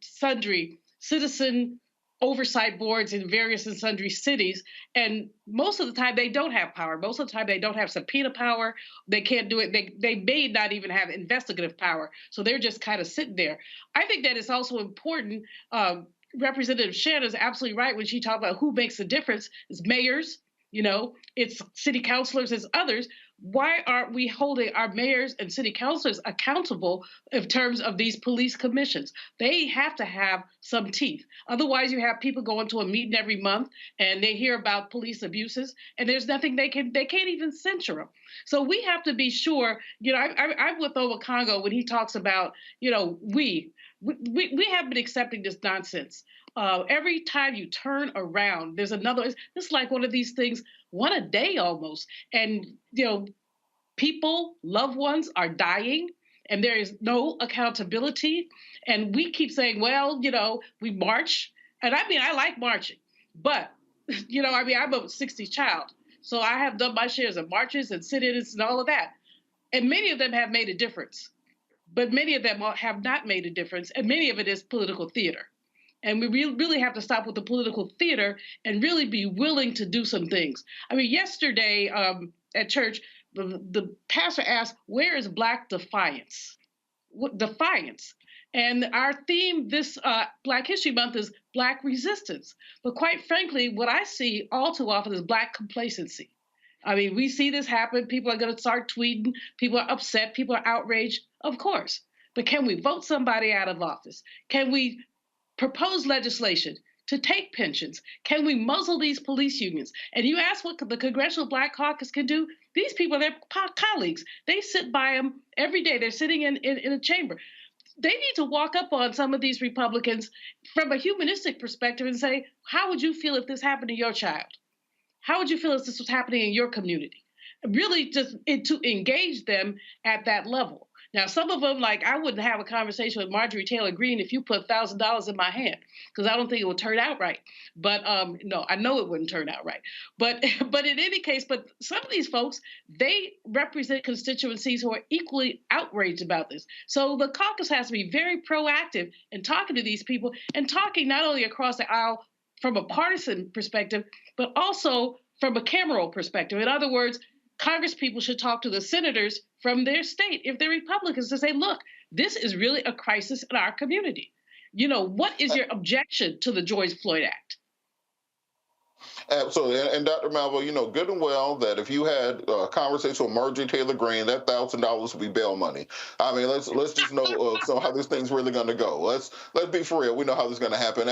S27: sundry citizen oversight boards in various and sundry cities. And most of the time they don't have power. Most of the time they don't have subpoena power. They can't do it. They may not even have investigative power. So they're just kind of sitting there. I think that it's also important. Representative Shannon is absolutely right when she talked about who makes the difference. It's mayors. It's city councilors, it's others. Why aren't we holding our mayors and city councilors accountable in terms of these police commissions? They have to have some teeth. Otherwise, you have people going to a meeting every month and they hear about police abuses and there's nothing they can't even censure them. So we have to be sure, I'm with Owa Congo when he talks about, we have been accepting this nonsense. Every time you turn around, there's another. It's like one of these things, one a day almost. And, people, loved ones are dying and there is no accountability. And we keep saying, well, we march And I mean, I like marching, but, you know, I mean, I'm a 60s child. So I have done my shares of marches and sit-ins and all of that. And many of them have made a difference. But many of them have not made a difference. And many of it is political theater. And we really have to stop with the political theater and really be willing to do some things. I mean, yesterday at church, the pastor asked, where is Black defiance? Defiance. And our theme this Black History Month is Black resistance. But quite frankly, what I see all too often is Black complacency. I mean, we see this happen. People are going to start tweeting. People are upset. People are outraged. Of course. But can we vote somebody out of office? Can we propose legislation to take pensions? Can we muzzle these police unions? And you ask what the Congressional Black Caucus can do? These people are their colleagues. They sit by them every day. They're sitting in a chamber. They need to walk up on some of these Republicans from a humanistic perspective and say, how would you feel if this happened to your child? How would you feel if this was happening in your community? Really just to engage them at that level. Now, some of them, like, I wouldn't have a conversation with Marjorie Taylor Greene if you put $1,000 in my hand, because I don't think it would turn out right. But no, I know it wouldn't turn out right. But in any case, but some of these folks, they represent constituencies who are equally outraged about this. So the caucus has to be very proactive in talking to these people and talking not only across the aisle from a partisan perspective, but also from a cameral perspective. In other words, Congress people should talk to the senators from their state, if they're Republicans, to say, look, this is really a crisis in our community. You know, what is your objection to the George Floyd Act?
S6: Absolutely. And Dr. Malvo, you know good and well that if you had a conversation with Marjorie Taylor Greene, that $1,000 would be bail money. I mean, let's just know how this thing's really going to go. Let's be for real. We know how this is going to happen.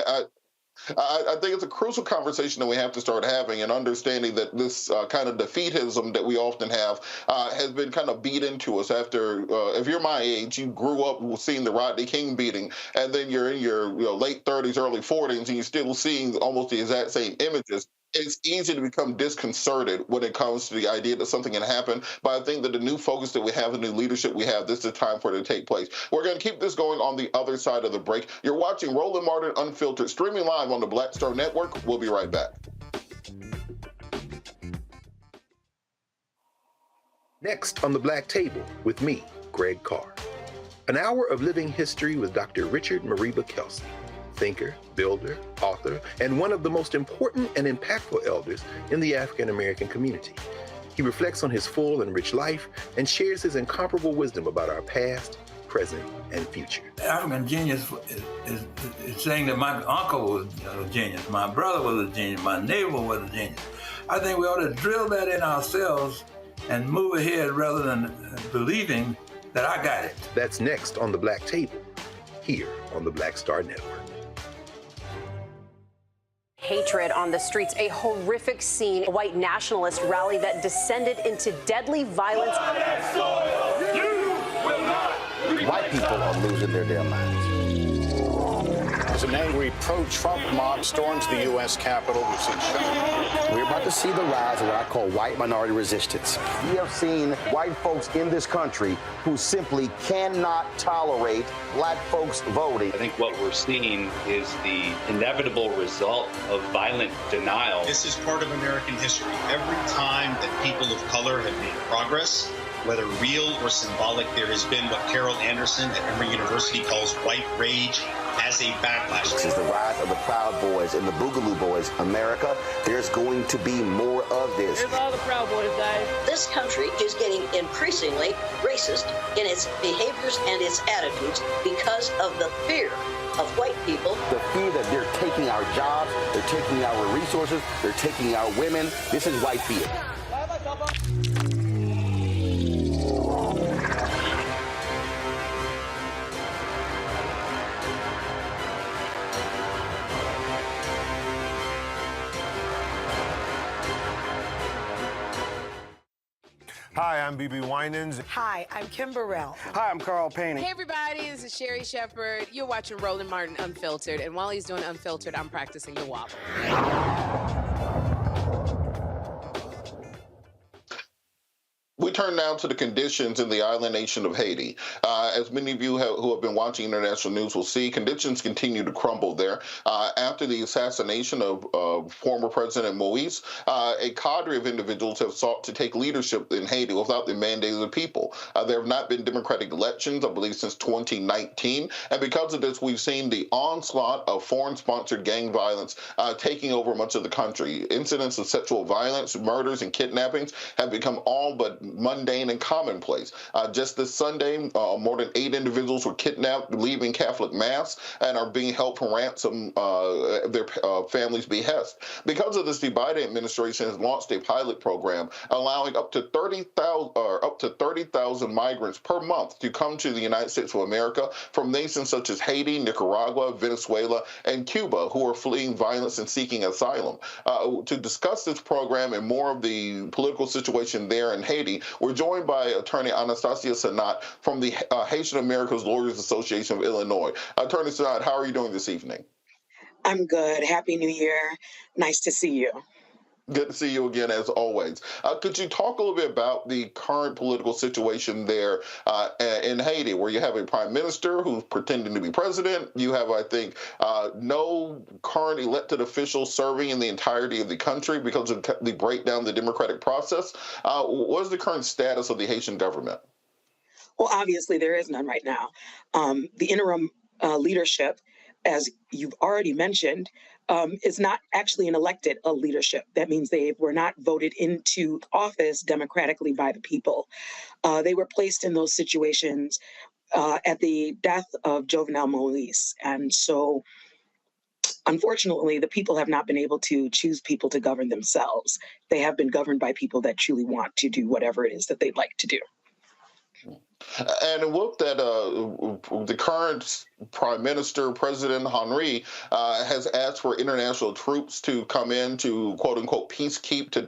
S6: I think it's a crucial conversation that we have to start having, and understanding that this kind of defeatism that we often have has been kind of beat into us after, if you're my age, you grew up seeing the Rodney King beating, and then you're in your late 30s, early 40s, and you're still seeing almost the exact same images. It's easy to become disconcerted when it comes to the idea that something can happen. But I think that the new focus that we have, the new leadership we have, this is the time for it to take place. We're going to keep this going on the other side of the break. You're watching Roland Martin Unfiltered, streaming live on the Black Star Network. We'll be right back.
S2: Next on the Black Table with me, Greg Carr. An hour of living history with Dr. Richard Mariba Kelsey, thinker, builder, author, and one of the most important and impactful elders in the African American community. He reflects on his full and rich life and shares his incomparable wisdom about our past, present, and future.
S7: African genius is saying that my uncle was a genius, my brother was a genius, my neighbor was a genius. I think we ought to drill that in ourselves and move ahead rather than believing that I got it.
S2: That's next on the Black Table, here on the Black Star Network.
S9: Hatred on the streets, a horrific scene, a white nationalist rally that descended into deadly violence.
S22: White people are losing their damn minds.
S10: As an angry pro-Trump mob storms the U.S. Capitol, we've seen shooting.
S22: We're about to see the rise of what I call white minority resistance. We have seen white folks in this country who simply cannot tolerate black folks voting.
S11: I think what we're seeing is the inevitable result of violent denial.
S12: This is part of American history. Every time that people of color have made progress, whether real or symbolic, there has been what Carol Anderson at Emory University calls white rage as a backlash.
S22: This is the rise of the Proud Boys and the Boogaloo Boys. America, there's going to be more of this.
S13: Here's all the Proud Boys, guys.
S28: This country is getting increasingly racist in its behaviors and its attitudes because of the fear of white people.
S22: The fear that they're taking our jobs, they're taking our resources, they're taking our women. This is white fear.
S29: Hi, I'm BB Winans.
S30: Hi, I'm Kim Burrell.
S29: Hi, I'm Carl Payne.
S31: Hey, everybody, this is Sherry Shepherd. You're watching Roland Martin Unfiltered, and while he's doing Unfiltered, I'm practicing the wobble.
S6: We turn now to the conditions in the island nation of Haiti. As many of you who have been watching international news will see, conditions continue to crumble there. After the assassination of former President Moise, a cadre of individuals have sought to take leadership in Haiti without the mandate of the people. There have not been democratic elections, I believe, since 2019. And because of this, we've seen the onslaught of foreign-sponsored gang violence taking over much of the country. Incidents of sexual violence, murders, and kidnappings have become all but mundane and commonplace. Just this Sunday, more than 8 individuals were kidnapped, leaving Catholic Mass, and are being held for ransom their families' behest. Because of this, the Biden administration has launched a pilot program allowing up to 30,000 migrants per month to come to the United States of America from nations such as Haiti, Nicaragua, Venezuela, and Cuba, who are fleeing violence and seeking asylum. To discuss this program and more of the political situation there in Haiti, we're joined by attorney Anastasia Sanat from the Haitian Americans Lawyers Association of Illinois. Attorney Sanat, how are you doing this evening?
S1: I'm good. Happy New Year. Nice to see you.
S6: Good to see you again, as always. Could you talk a little bit about the current political situation there in Haiti, where you have a prime minister who's pretending to be president? You have, I think, no current elected officials serving in the entirety of the country because of the breakdown of the democratic process. What is the current status of the Haitian government?
S1: Well, obviously, there is none right now. The interim leadership, as you've already mentioned, is not actually an elected leadership. That means they were not voted into office democratically by the people. They were placed in those situations at the death of Jovenel Moise. And so, unfortunately, the people have not been able to choose people to govern themselves. They have been governed by people that truly want to do whatever it is that they'd like to do.
S6: And it looked at the current Prime Minister, President Henry, has asked for international troops to come in to, quote unquote, peacekeep to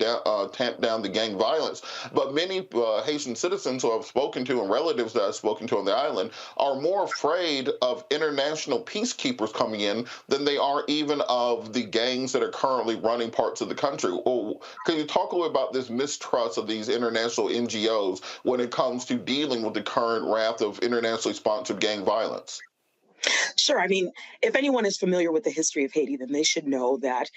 S6: tamp down the gang violence. But many Haitian citizens who I've spoken to and relatives that I've spoken to on the island are more afraid of international peacekeepers coming in than they are even of the gangs that are currently running parts of the country. Can you talk a little about this mistrust of these international NGOs when it comes to dealing with the current wrath of internationally sponsored gang violence?
S1: Sure. I mean, if anyone is familiar with the history of Haiti, then they should know that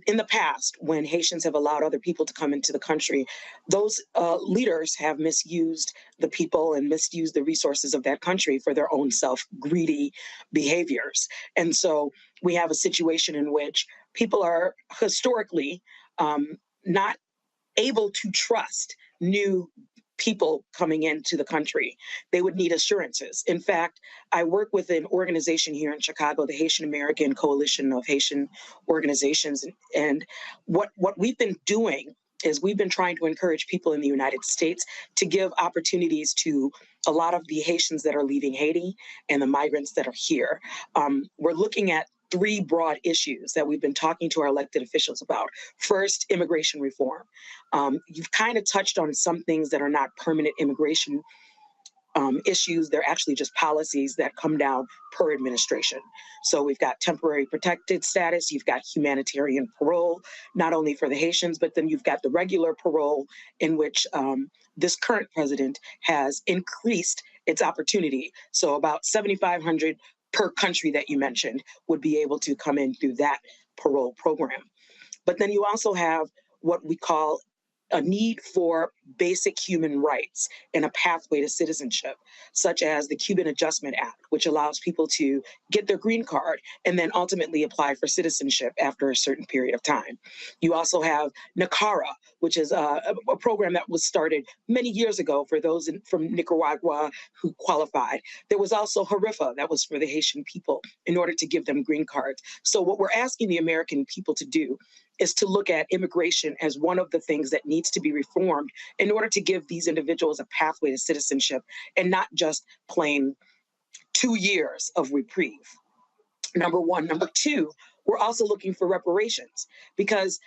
S1: in the past, when Haitians have allowed other people to come into the country, those leaders have misused the people and misused the resources of that country for their own self-greedy behaviors. And so we have a situation in which people are historically not able to trust new people coming into the country. They would need assurances. In fact, I work with an organization here in Chicago, the Haitian American Coalition of Haitian Organizations. And what we've been doing is we've been trying to encourage people in the United States to give opportunities to a lot of the Haitians that are leaving Haiti and the migrants that are here. We're looking at 3 broad issues that we've been talking to our elected officials about. First, immigration reform. You've kind of touched on some things that are not permanent immigration issues. They're actually just policies that come down per administration. So we've got temporary protected status, you've got humanitarian parole, not only for the Haitians, but then you've got the regular parole in which this current president has increased its opportunity. So about 7,500 per country that you mentioned would be able to come in through that parole program. But then you also have what we call a need for basic human rights and a pathway to citizenship, such as the Cuban Adjustment Act, which allows people to get their green card and then ultimately apply for citizenship after a certain period of time. You also have NACARA, which is a program that was started many years ago for those from Nicaragua who qualified. There was also HARIFA, that was for the Haitian people in order to give them green cards. So what we're asking the American people to do is to look at immigration as one of the things that needs to be reformed in order to give these individuals a pathway to citizenship and not just plain 2 years of reprieve. Number one. Number two, we're also looking for reparations because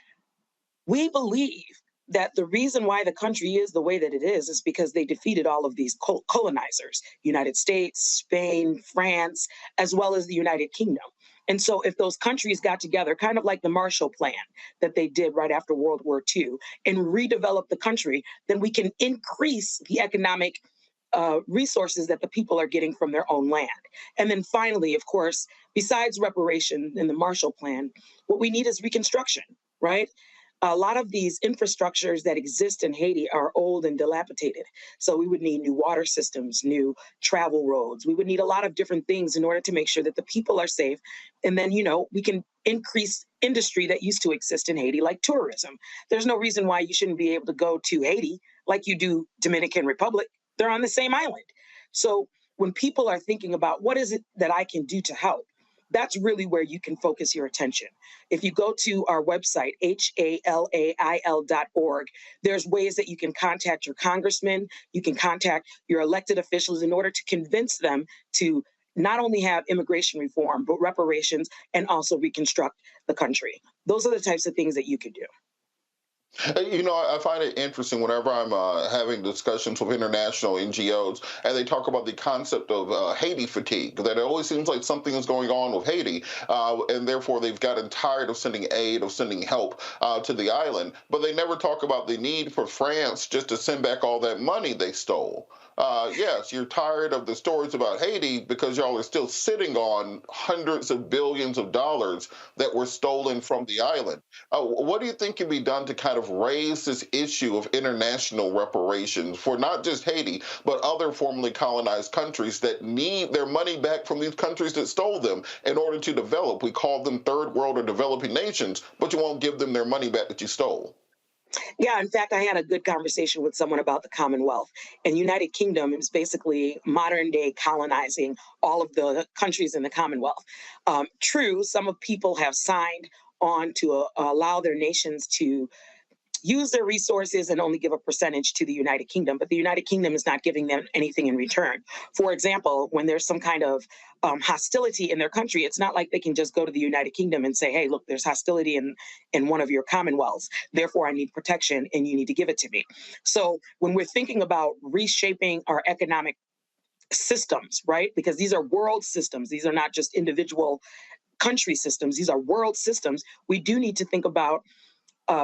S1: we believe that the reason why the country is the way that it is because they defeated all of these colonizers, United States, Spain, France, as well as the United Kingdom. And so if those countries got together, kind of like the Marshall Plan that they did right after World War II, and redevelop the country, then we can increase the economic resources that the people are getting from their own land. And then finally, of course, besides reparation in the Marshall Plan, what we need is reconstruction, right? A lot of these infrastructures that exist in Haiti are old and dilapidated. So we would need new water systems, new travel roads. We would need a lot of different things in order to make sure that the people are safe. And then, we can increase industry that used to exist in Haiti, like tourism. There's no reason why you shouldn't be able to go to Haiti like you do Dominican Republic. They're on the same island. So when people are thinking about what is it that I can do to help, that's really where you can focus your attention. If you go to our website, HALAIL.org, there's ways that you can contact your congressman, you can contact your elected officials in order to convince them to not only have immigration reform, but reparations and also reconstruct the country. Those are the types of things that you could do.
S6: I find it interesting whenever I'm having discussions with international NGOs and they talk about the concept of Haiti fatigue, that it always seems like something is going on with Haiti, and therefore they've gotten tired of sending aid, of sending help to the island. But they never talk about the need for France just to send back all that money they stole. Yes, you're tired of the stories about Haiti because y'all are still sitting on hundreds of billions of dollars that were stolen from the island. What do you think can be done to kind of raise this issue of international reparations for not just Haiti, but other formerly colonized countries that need their money back from these countries that stole them in order to develop? We call them third world or developing nations, but you won't give them their money back that you stole.
S1: Yeah, in fact, I had a good conversation with someone about the Commonwealth. And United Kingdom is basically modern day colonizing all of the countries in the Commonwealth. True, some of people have signed on to allow their nations to use their resources and only give a percentage to the United Kingdom, but the United Kingdom is not giving them anything in return. For example, when there's some kind of hostility in their country, it's not like they can just go to the United Kingdom and say, hey, look, there's hostility in one of your commonwealths. Therefore, I need protection and you need to give it to me. So when we're thinking about reshaping our economic systems, right? Because these are world systems. These are not just individual country systems. These are world systems. We do need to think about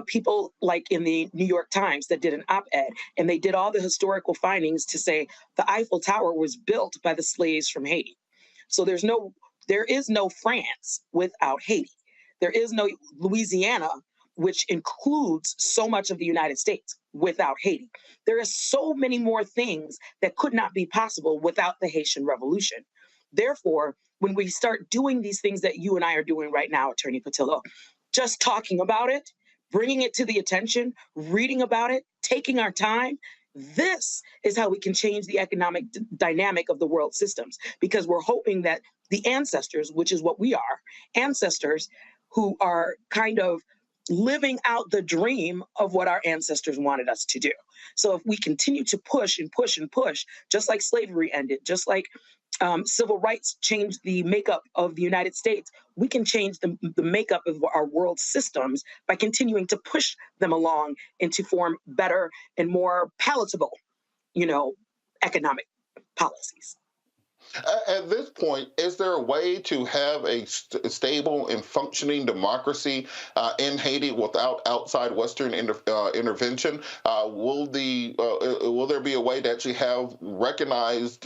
S1: people like in the New York Times that did an op-ed, and they did all the historical findings to say the Eiffel Tower was built by the slaves from Haiti. So there is no France without Haiti. There is no Louisiana, which includes so much of the United States, without Haiti. There are so many more things that could not be possible without the Haitian Revolution. Therefore, when we start doing these things that you and I are doing right now, Attorney Patillo, just talking about it, bringing it to the attention, reading about it, taking our time, this is how we can change the economic dynamic of the world systems, because we're hoping that the ancestors, which is what we are, ancestors who are kind of living out the dream of what our ancestors wanted us to do. So if we continue to push and push and push, just like slavery ended, just like civil rights changed the makeup of the United States, we can change the makeup of our world systems by continuing to push them along and to form better and more palatable, economic policies.
S6: At this point, is there a way to have a stable and functioning democracy in Haiti without outside Western intervention? Will there be a way to actually have recognized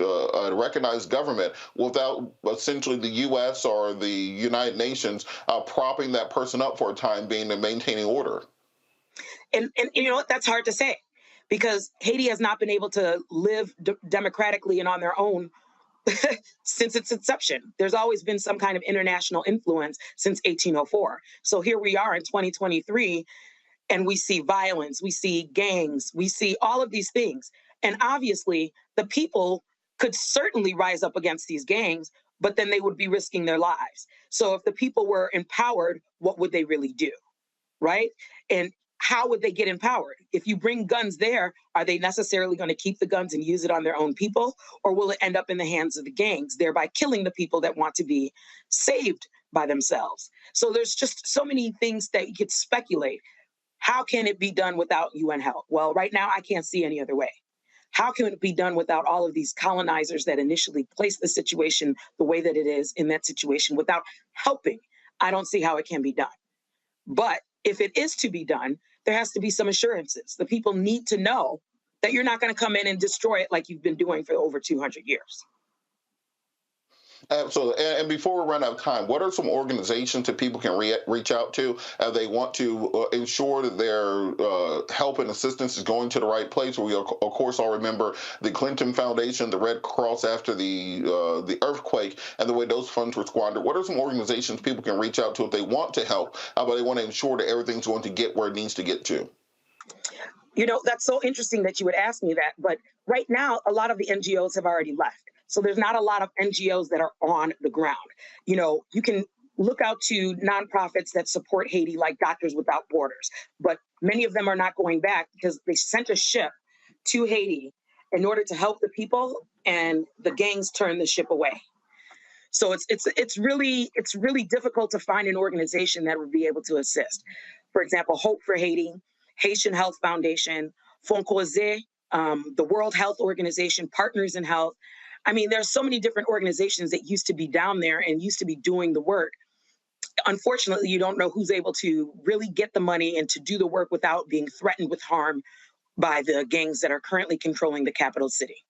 S6: government without essentially the U.S. or the United Nations propping that person up for a time being and maintaining order?
S1: And you know what? That's hard to say, because Haiti has not been able to live democratically and on their own since its inception. There's always been some kind of international influence since 1804. So here we are in 2023, and we see violence, we see gangs, we see all of these things. And obviously, the people could certainly rise up against these gangs, but then they would be risking their lives. So if the people were empowered, what would they really do, right? And how would they get empowered? If you bring guns there, are they necessarily going to keep the guns and use it on their own people? Or will it end up in the hands of the gangs, thereby killing the people that want to be saved by themselves? So there's just so many things that you could speculate. How can it be done without UN help? Well, right now, I can't see any other way. How can it be done without all of these colonizers that initially placed the situation the way that it is in that situation without helping? I don't see how it can be done. But if it is to be done, there has to be some assurances. The people need to know that you're not going to come in and destroy it like you've been doing for over 200 years.
S6: Absolutely. And before we run out of time, what are some organizations that people can reach out to if they want to ensure that their help and assistance is going to the right place? We, of course, all remember the Clinton Foundation, the Red Cross after the earthquake, and the way those funds were squandered. What are some organizations people can reach out to if they want to help, but they want to ensure that everything's going to get where it needs to get to?
S1: You know, that's so interesting that you would ask me that. But right now, a lot of the NGOs have already left. So there's not a lot of NGOs that are on the ground. You know, you can look out to nonprofits that support Haiti, like Doctors Without Borders, but many of them are not going back because they sent a ship to Haiti in order to help the people, and the gangs turned the ship away. So it's really difficult to find an organization that would be able to assist. For example, Hope for Haiti, Haitian Health Foundation, Foncoze, the World Health Organization, Partners in Health. I mean, there's so many different organizations that used to be down there and used to be doing the work. Unfortunately, you don't know who's able to really get the money and to do the work without being threatened with harm by the gangs that are currently controlling the capital city.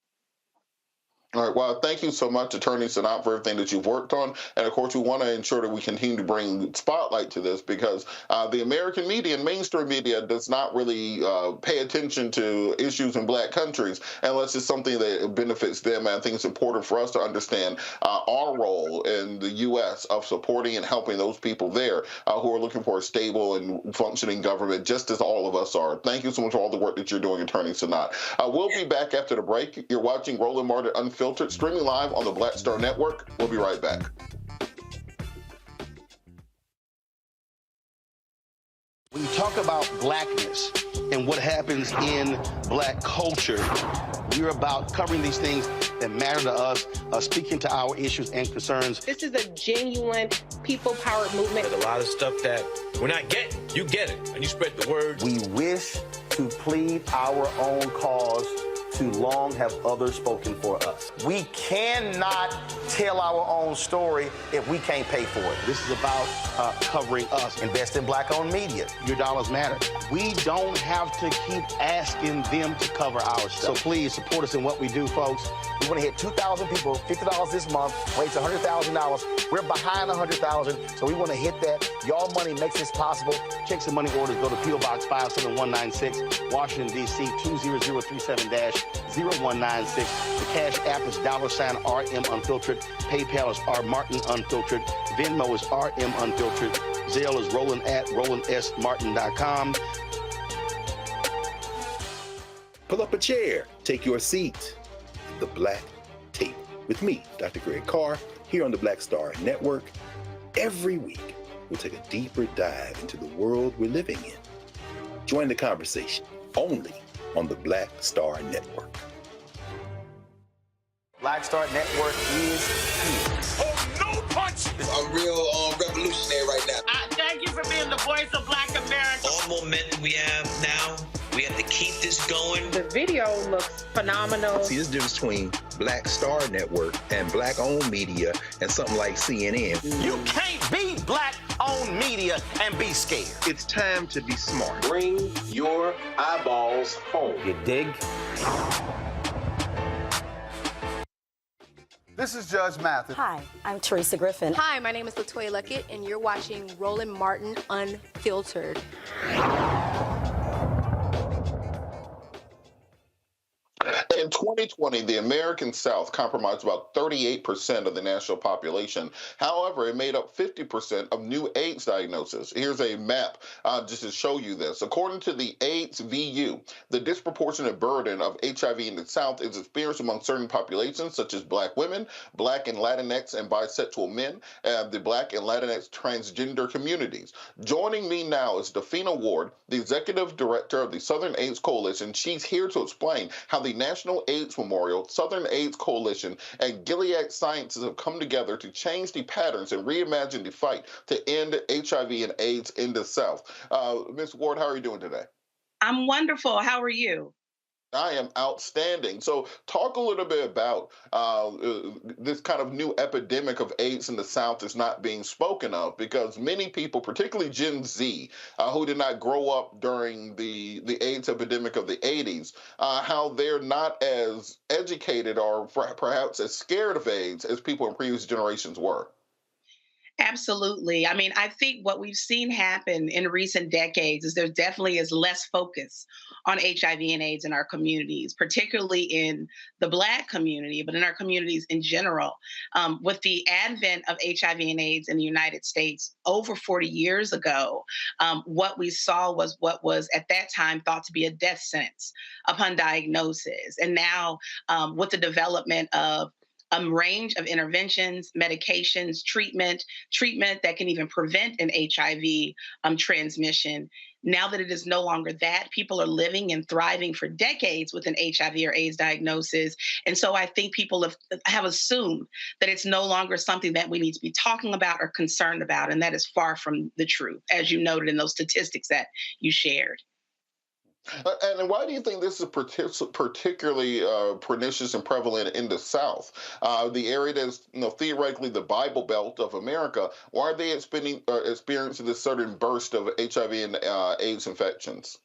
S6: All right. Well, thank you so much, Attorney Sanat, for everything that you've worked on. And, of course, we want to ensure that we continue to bring spotlight to this because the American media and mainstream media does not really pay attention to issues in Black countries unless it's something that benefits them. And I think it's important for us to understand our role in the U.S. of supporting and helping those people there who are looking for a stable and functioning government, just as all of us are. Thank you so much for all the work that you're doing, Attorney Sanat. We'll be back after the break. You're watching Roland Martin Unfiltered, streaming live on the Black Star Network. We'll be right back.
S22: When you talk about blackness and what happens in Black culture, we're about covering these things that matter to us, speaking to our issues and concerns.
S8: This is a genuine people-powered movement.
S13: There's a lot of stuff that we're not getting. You get it, and you spread the word.
S22: We wish to plead our own cause. Too long have others spoken for us. We cannot tell our own story if we can't pay for it. This is about covering us. Invest in Black-owned media. Your dollars matter. We don't have to keep asking them to cover our stuff. So please support us in what we do, folks. We want to hit 2,000 people, $50 this month, raise $100,000. We're behind 100,000, so we want to hit that. Y'all money makes this possible. Check some money orders. Go to P.O. Box 57196, Washington, D.C. 20037-0196. The Cash App is $RM Unfiltered. PayPal is R Martin Unfiltered. Venmo is RM Unfiltered. Zelle is Roland at RolandSMartin.com.
S2: Pull up a chair. Take your seat at the Black Table with me, Dr. Greg Carr, here on the Black Star Network. Every week, we'll take a deeper dive into the world we're living in. Join the conversation only on the Black Star Network.
S22: Black Star Network is here.
S13: Oh, no punch!
S14: I'm real revolutionary right now.
S8: Thank you for being the voice of Black America.
S14: All momentum we have now, we have to keep this going.
S8: The video looks phenomenal.
S2: See, this difference between Black Star Network and Black-owned media and something like CNN.
S22: You can't be Black-owned media and be scared.
S2: It's time to be smart.
S22: Bring your eyeballs home. You dig?
S15: This is Judge Mathis.
S16: Hi, I'm Teresa Griffin.
S31: Hi, my name is LaToya Luckett, and you're watching Roland Martin Unfiltered.
S6: In 2020, the American South comprised about 38% of the national population. However, it made up 50% of new AIDS diagnoses. Here's a map just to show you this. According to the AIDS VU, the disproportionate burden of HIV in the South is experienced among certain populations, such as Black women, Black and Latinx and bisexual men, and the Black and Latinx transgender communities. Joining me now is Dafina Ward, the Executive Director of the Southern AIDS Coalition. She's here to explain how the National AIDS Memorial, Southern AIDS Coalition, and Gilead Sciences have come together to change the patterns and reimagine the fight to end HIV and AIDS in the South. Ms. Ward, how are you doing today?
S17: I'm wonderful. How are you?
S6: I am outstanding. So, talk a little bit about this kind of new epidemic of AIDS in the South is not being spoken of because many people, particularly Gen Z, who did not grow up during the AIDS epidemic of the 80s, how they're not as educated or perhaps as scared of AIDS as people in previous generations were.
S5: Absolutely. I mean, I think what we've seen happen in recent decades is there definitely is less focus on HIV and AIDS in our communities, particularly in the Black community, but in our communities in general. With the advent of HIV and AIDS in the United States over 40 years ago, what we saw was what was at that time thought to be a death sentence upon diagnosis. And now, with the development of a range of interventions, medications, treatment that can even prevent an HIV transmission. Now that it is no longer that, people are living and thriving for decades with an HIV or AIDS diagnosis. And so I think people have assumed that it's no longer something that we need to be talking about or concerned about. And that is far from the truth, as you noted in those statistics that you shared.
S6: And why do you think this is particularly pernicious and prevalent in the South, the area that's theoretically the Bible Belt of America? Why are they experiencing this certain burst of HIV and AIDS infections?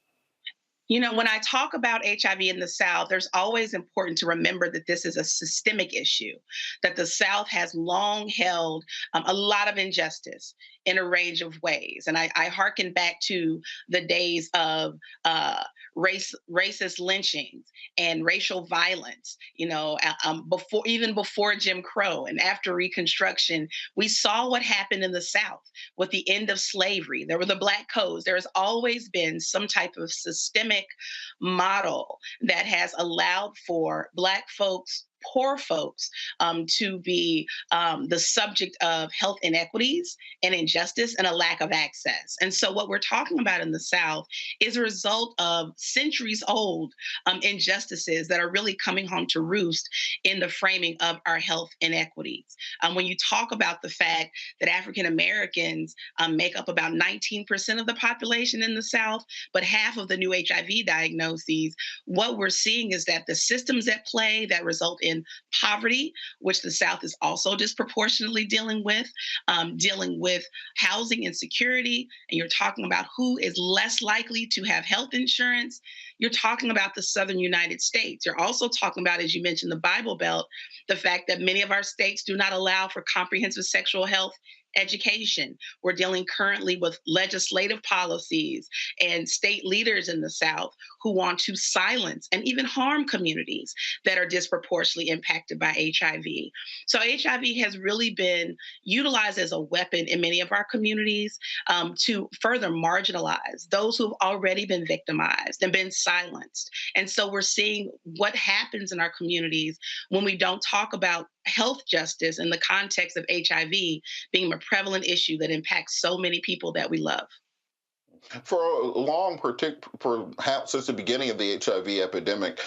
S5: You know, when I talk about HIV in the South, there's always important to remember that this is a systemic issue, that the South has long held a lot of injustice in a range of ways. And I hearken back to the days of racist lynchings and racial violence, before Jim Crow and after Reconstruction. We saw what happened in the South with the end of slavery. There were the Black codes. There has always been some type of systemic model that has allowed for Black folks, poor folks, to be the subject of health inequities and injustice and a lack of access. And so what we're talking about in the South is a result of centuries old injustices that are really coming home to roost in the framing of our health inequities. When you talk about the fact that African Americans make up about 19% of the population in the South, but half of the new HIV diagnoses, what we're seeing is that the systems at play that result in poverty, which the South is also disproportionately dealing with housing insecurity, and you're talking about who is less likely to have health insurance. You're talking about the Southern United States. You're also talking about, as you mentioned, the Bible Belt, the fact that many of our states do not allow for comprehensive sexual health education. We're dealing currently with legislative policies and state leaders in the South who want to silence and even harm communities that are disproportionately impacted by HIV. So HIV has really been utilized as a weapon in many of our communities to further marginalize those who've already been victimized and been silenced. And so we're seeing what happens in our communities when we don't talk about health justice in the context of HIV being a prevalent issue that impacts so many people that we love.
S6: For a long, perhaps since the beginning of the HIV epidemic,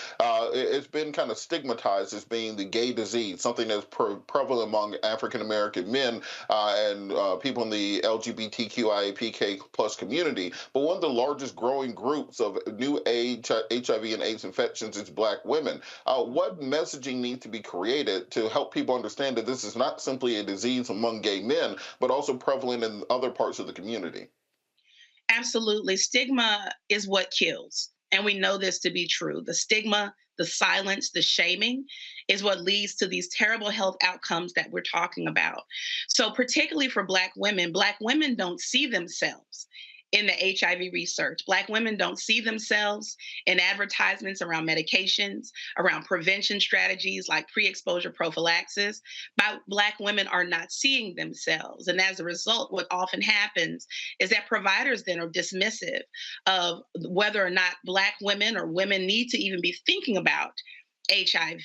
S6: it's been kind of stigmatized as being the gay disease, something that's prevalent among African American men and people in the LGBTQIAPK plus community. But one of the largest growing groups of new HIV and AIDS infections is Black women. What messaging needs to be created to help people understand that this is not simply a disease among gay men, but also prevalent in other parts of the community?
S5: Absolutely. Stigma is what kills. And we know this to be true. The stigma, the silence, the shaming is what leads to these terrible health outcomes that we're talking about. So particularly for Black women don't see themselves in the HIV research. Black women don't see themselves in advertisements around medications, around prevention strategies like pre-exposure prophylaxis. Black women are not seeing themselves. And as a result, what often happens is that providers then are dismissive of whether or not Black women or women need to even be thinking about HIV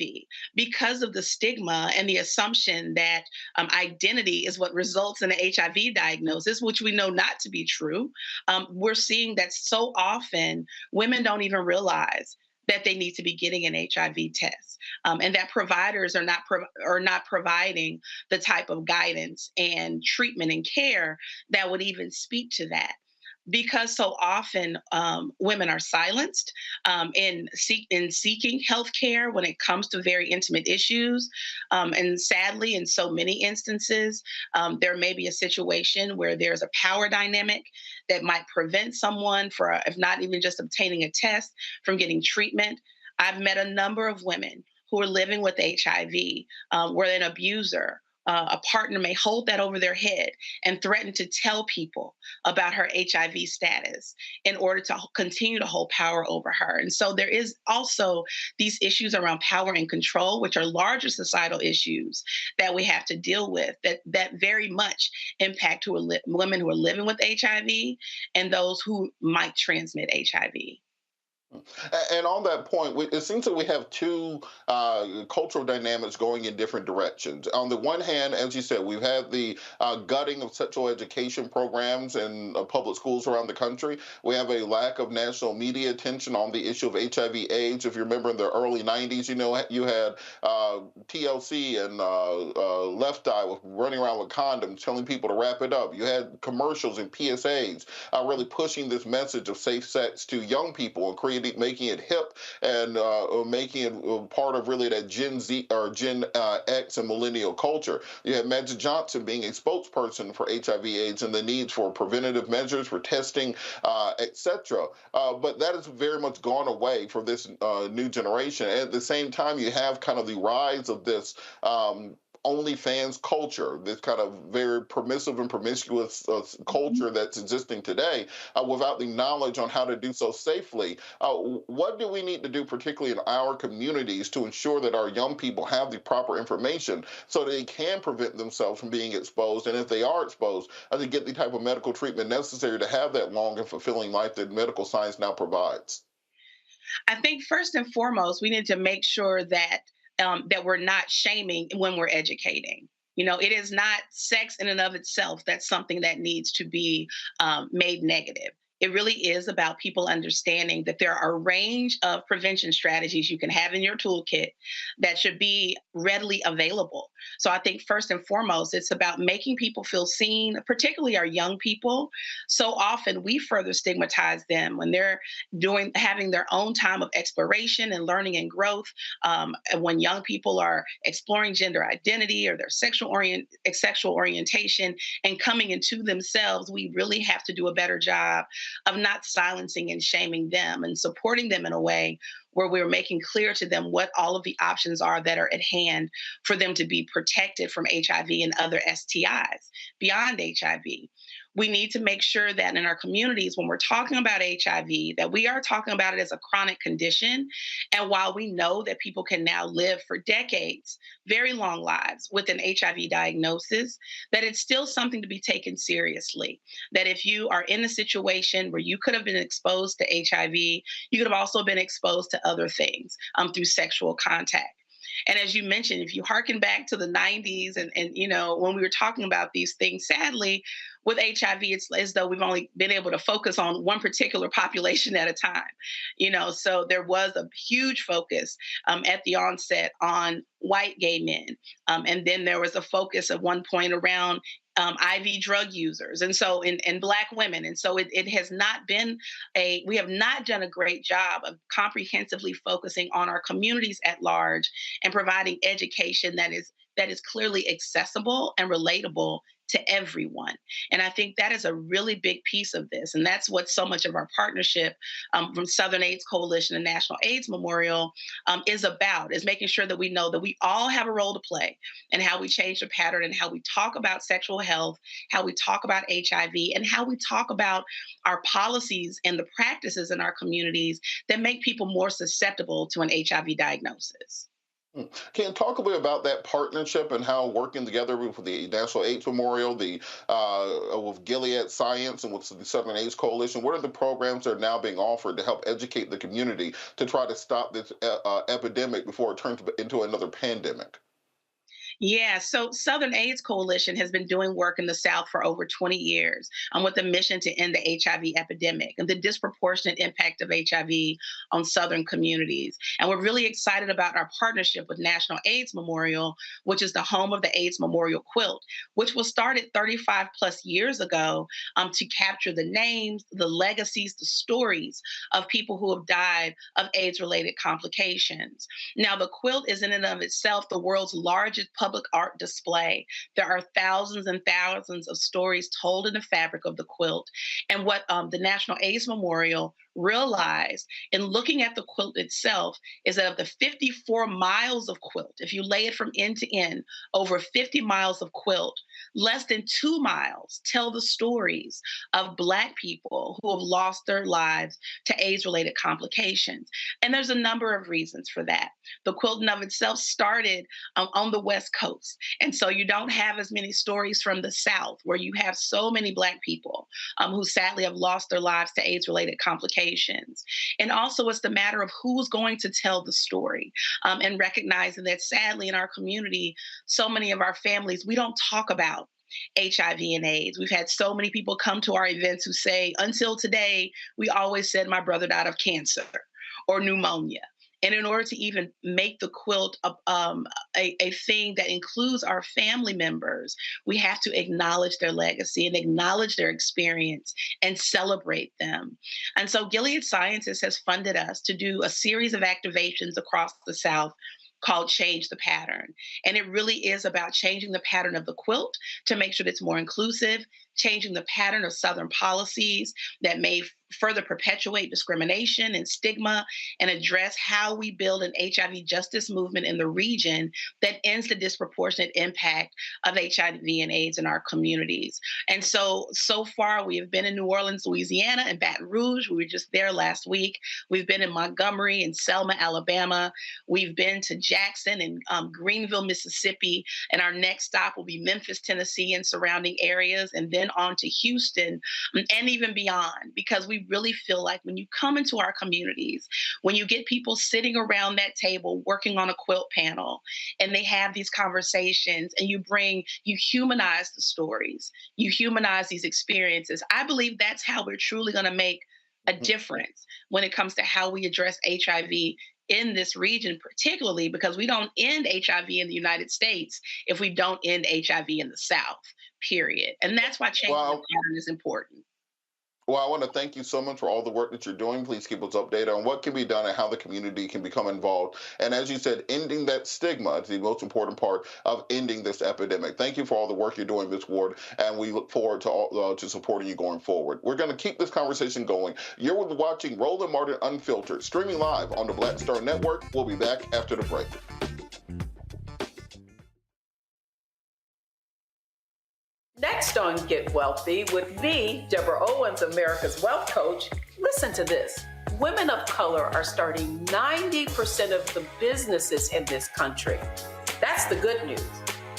S5: because of the stigma and the assumption that identity is what results in an HIV diagnosis, which we know not to be true. We're seeing that so often women don't even realize that they need to be getting an HIV test, and that providers are not providing the type of guidance and treatment and care that would even speak to that. because so often women are silenced in seeking health care when it comes to very intimate issues. And sadly, in so many instances, there may be a situation where there's a power dynamic that might prevent someone, if not even just obtaining a test, from getting treatment. I've met a number of women who are living with HIV, where an abuser, a partner may hold that over their head and threaten to tell people about her HIV status in order to continue to hold power over her. And so there is also these issues around power and control, which are larger societal issues that we have to deal with that very much impact women who are living with HIV and those who might transmit HIV.
S6: And on that point, it seems that we have two cultural dynamics going in different directions. On the one hand, as you said, we've had the gutting of sexual education programs in public schools around the country. We have a lack of national media attention on the issue of HIV/AIDS. If you remember in the early 90s, you had TLC and Left Eye running around with condoms, telling people to wrap it up. You had commercials and PSAs really pushing this message of safe sex to young people and making it hip and making it part of really that Gen Z or Gen X and millennial culture. You had Magic Johnson being a spokesperson for HIV/AIDS and the needs for preventative measures, for testing, etc. But that has very much gone away for this new generation. And at the same time, you have kind of the rise of this OnlyFans culture, this kind of very permissive and promiscuous culture that's existing today, without the knowledge on how to do so safely. What do we need to do, particularly in our communities, to ensure that our young people have the proper information so they can prevent themselves from being exposed, and if they are exposed, to get the type of medical treatment necessary to have that long and fulfilling life that medical science now provides?
S5: I think first and foremost, we need to make sure that we're not shaming when we're educating. It is not sex in and of itself that's something that needs to be made negative. It really is about people understanding that there are a range of prevention strategies you can have in your toolkit that should be readily available. So I think first and foremost, it's about making people feel seen, particularly our young people. So often we further stigmatize them when they're having their own time of exploration and learning and growth. When young people are exploring gender identity or their sexual orientation and coming into themselves, we really have to do a better job of not silencing and shaming them and supporting them in a way where we're making clear to them what all of the options are that are at hand for them to be protected from HIV and other STIs beyond HIV. We need to make sure that in our communities, when we're talking about HIV, that we are talking about it as a chronic condition. And while we know that people can now live for decades, very long lives with an HIV diagnosis, that it's still something to be taken seriously. That if you are in a situation where you could have been exposed to HIV, you could have also been exposed to other things through sexual contact. And as you mentioned, if you hearken back to the 90s and when we were talking about these things, sadly, with HIV, it's as though we've only been able to focus on one particular population at a time. So there was a huge focus at the onset on white gay men. And then there was a focus at one point around IV drug users, and so in Black women. And so it has not been we have not done a great job of comprehensively focusing on our communities at large and providing education that is clearly accessible and relatable to everyone. And I think that is a really big piece of this. And that's what so much of our partnership from Southern AIDS Coalition and National AIDS Memorial is about, is making sure that we know that we all have a role to play in how we change the pattern and how we talk about sexual health, how we talk about HIV, and how we talk about our policies and the practices in our communities that make people more susceptible to an HIV diagnosis.
S6: Can you talk a bit about that partnership and how working together with the National AIDS Memorial, with Gilead Science and with the Southern AIDS Coalition, what are the programs that are now being offered to help educate the community to try to stop this epidemic before it turns into another pandemic?
S5: Yeah, so Southern AIDS Coalition has been doing work in the South for over 20 years with a mission to end the HIV epidemic and the disproportionate impact of HIV on Southern communities. And we're really excited about our partnership with National AIDS Memorial, which is the home of the AIDS Memorial Quilt, which was started 35 plus years ago to capture the names, the legacies, the stories of people who have died of AIDS-related complications. Now, the quilt is in and of itself the world's largest public art display. There are thousands and thousands of stories told in the fabric of the quilt. And what the National AIDS Memorial realized in looking at the quilt itself is that of the 54 miles of quilt, if you lay it from end to end, over 50 miles of quilt, less than 2 miles tell the stories of Black people who have lost their lives to AIDS-related complications. And there's a number of reasons for that. The quilt in of itself started on the West Coast. And so you don't have as many stories from the South where you have so many Black people who sadly have lost their lives to AIDS-related complications. And also it's the matter of who's going to tell the story and recognizing that sadly in our community, so many of our families, we don't talk about HIV and AIDS. We've had so many people come to our events who say, until today, we always said my brother died of cancer or pneumonia. And in order to even make the quilt a thing that includes our family members, we have to acknowledge their legacy and acknowledge their experience and celebrate them. And so Gilead Sciences has funded us to do a series of activations across the South called Change the Pattern. And it really is about changing the pattern of the quilt to make sure that it's more inclusive, changing the pattern of Southern policies that may further perpetuate discrimination and stigma, and address how we build an HIV justice movement in the region that ends the disproportionate impact of HIV and AIDS in our communities. And so far, we have been in New Orleans, Louisiana, and Baton Rouge. We were just there last week. We've been in Montgomery and Selma, Alabama. We've been to Jackson and Greenville, Mississippi. And our next stop will be Memphis, Tennessee, and surrounding areas, and then on to Houston and even beyond, because we really feel like when you come into our communities, when you get people sitting around that table working on a quilt panel and they have these conversations and you humanize the stories, you humanize these experiences, I believe that's how we're truly going to make a difference when it comes to how we address HIV in this region, particularly because we don't end HIV in the United States if we don't end HIV in the South, period. And that's why changing the pattern is important.
S6: Well, I want to thank you so much for all the work that you're doing. Please keep us updated on what can be done and how the community can become involved. And as you said, ending that stigma is the most important part of ending this epidemic. Thank you for all the work you're doing, Ms. Ward, and we look forward to supporting you going forward. We're going to keep this conversation going. You're watching Roland Martin Unfiltered, streaming live on the Black Star Network. We'll be back after the break.
S15: Next on Get Wealthy with me, Deborah Owens, America's Wealth Coach. Listen to this. Women of color are starting 90% of the businesses in this country. That's the good news.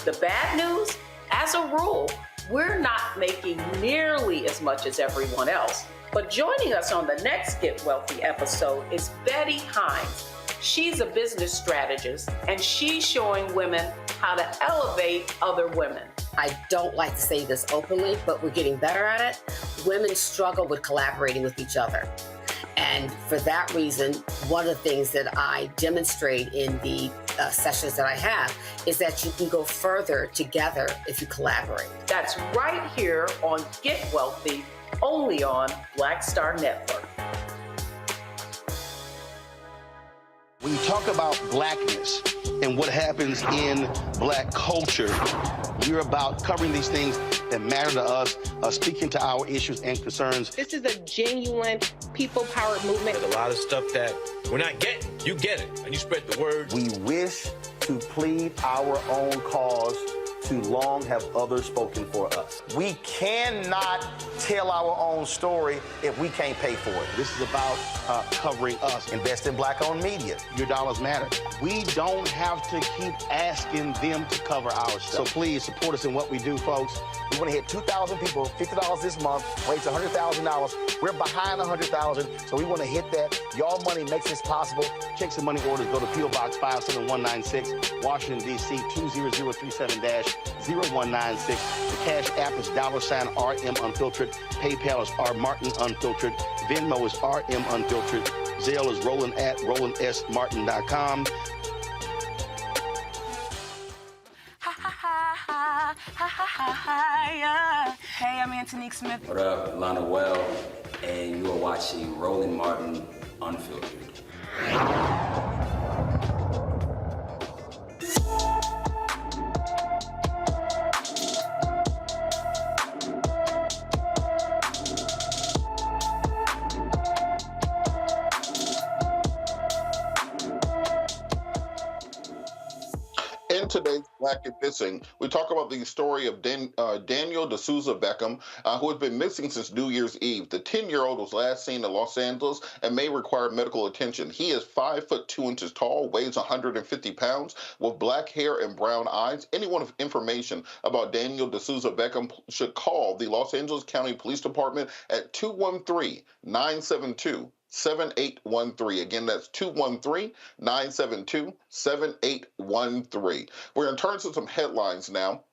S15: The bad news, as a rule, we're not making nearly as much as everyone else. But joining us on the next Get Wealthy episode is Betty Hines. She's a business strategist, and she's showing women how to elevate other women.
S16: I don't like to say this openly, but we're getting better at it. Women struggle with collaborating with each other. And for that reason, one of the things that I demonstrate in the sessions that I have is that you can go further together if you collaborate.
S15: That's right here on Get Wealthy, only on Black Star Network.
S22: When you talk about blackness and what happens in Black culture, we're about covering these things that matter to us, speaking to our issues and concerns.
S8: This is a genuine people-powered movement.
S13: There's a lot of stuff that we're not getting. You get it, and you spread the word.
S22: We wish to plead our own cause. Too long have others spoken for us. We cannot tell our own story if we can't pay for it. This is about covering us. Invest in Black-owned media. Your dollars matter. We don't have to keep asking them to cover our stuff. So please support us in what we do, folks. We want to hit 2,000 people, $50 this month, raise $100,000. We're behind $100,000, so we want to hit that. Y'all money makes this possible. Check some money orders. Go to P.O. Box 57196, Washington, D.C. 20037-0196. The Cash App is $RM Unfiltered. PayPal is R Martin Unfiltered. Venmo is RM Unfiltered. Zelle is Roland at RolandSMartin.com.
S4: Hey, I'm Antonique Smith.
S17: What up, Lana Well, and you are watching Roland Martin Unfiltered.
S6: In today's Black and Missing, we talk about the story of Daniel D'Souza Beckham, who has been missing since New Year's Eve. The 10-year-old was last seen in Los Angeles and may require medical attention. He is 5'2" tall, weighs 150 pounds, with black hair and brown eyes. Anyone with information about Daniel D'Souza Beckham should call the Los Angeles County Police Department at 213-972-7813. Again, that's 213-972-7813. We're going to turn to some headlines now.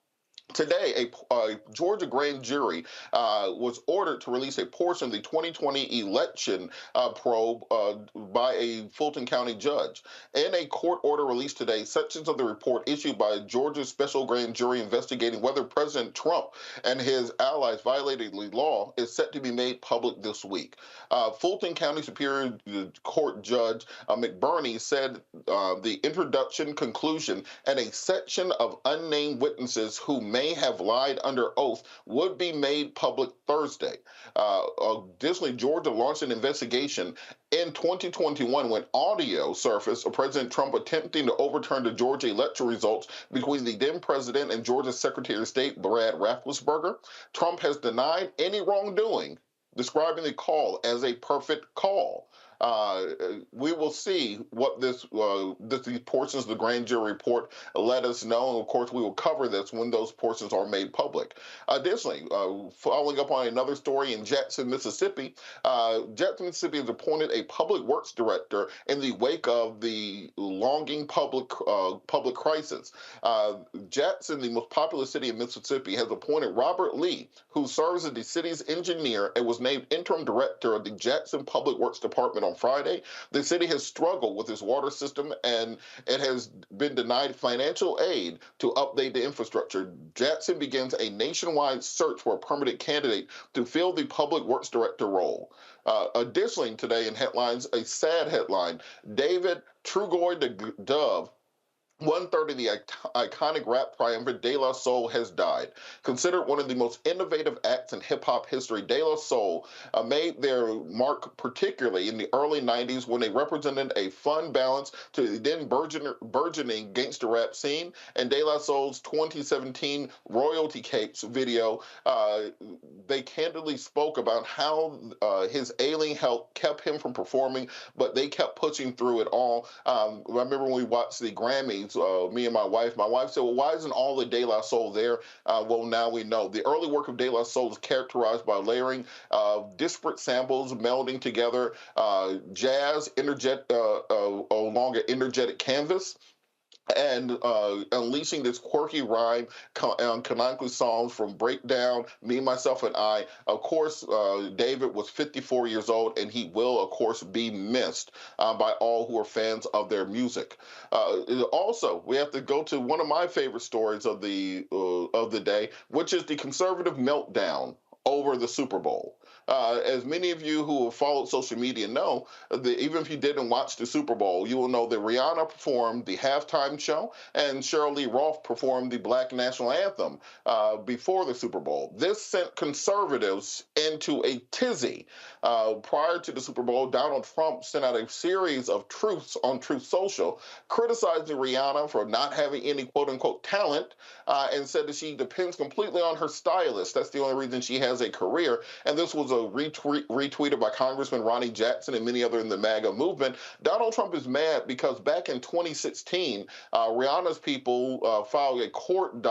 S6: Today, a Georgia grand jury was ordered to release a portion of the 2020 election probe by a Fulton County judge. In a court order released today, sections of the report issued by Georgia's special grand jury investigating whether President Trump and his allies violated the law is set to be made public this week. Fulton County Superior Court Judge McBurney said the introduction, conclusion, and a section of unnamed witnesses who may have lied under oath would be made public Thursday. Additionally, Georgia launched an investigation in 2021 when audio surfaced of President Trump attempting to overturn the Georgia election results between the then president and Georgia's Secretary of State, Brad Raffensperger. Trump has denied any wrongdoing, describing the call as a perfect call. We will see what these portions of the grand jury report let us know, and of course we will cover this when those portions are made public. Additionally, following up on another story in Jackson, Mississippi, Jackson, Mississippi has appointed a public works director in the wake of the longing public crisis. Jackson, the most populous city in Mississippi, has appointed Robert Lee, who serves as the city's engineer and was named interim director of the Jackson Public Works Department on Friday. The city has struggled with its water system, and it has been denied financial aid to update the infrastructure. Jackson begins a nationwide search for a permanent candidate to fill the public works director role. Additionally, today in headlines, a sad headline: David Trugoy the Dove, one-third of the iconic rap triumvirate De La Soul, has died. Considered one of the most innovative acts in hip-hop history, De La Soul made their mark particularly in the early 90s when they represented a fun balance to the then burgeoning gangster rap scene. And De La Soul's 2017 Royalty Capes video, they candidly spoke about how his ailing health kept him from performing, but they kept pushing through it all. I remember when we watched the Grammys, me and my wife said, well, why isn't all the De La Soul there? Well, now we know. The early work of De La Soul is characterized by layering disparate samples, melding together jazz, along an energetic canvas, and unleashing this quirky rhyme, canonical songs from Breakdown, Me, Myself, and I. Of course, David was 54 years old, and he will, of course, be missed by all who are fans of their music. Also, we have to go to one of my favorite stories of the day, which is the conservative meltdown over the Super Bowl. As many of you who have followed social media know, even if you didn't watch the Super Bowl, you will know that Rihanna performed the halftime show and Sheryl Lee Roth performed the Black National Anthem before the Super Bowl. This sent conservatives into a tizzy. Prior to the Super Bowl, Donald Trump sent out a series of truths on Truth Social, criticizing Rihanna for not having any quote-unquote talent, and said that she depends completely on her stylist. That's the only reason she has a career. And this was retweeted by Congressman Ronnie Jackson and many others in the MAGA movement. Donald Trump is mad because back in 2016, Rihanna's people filed court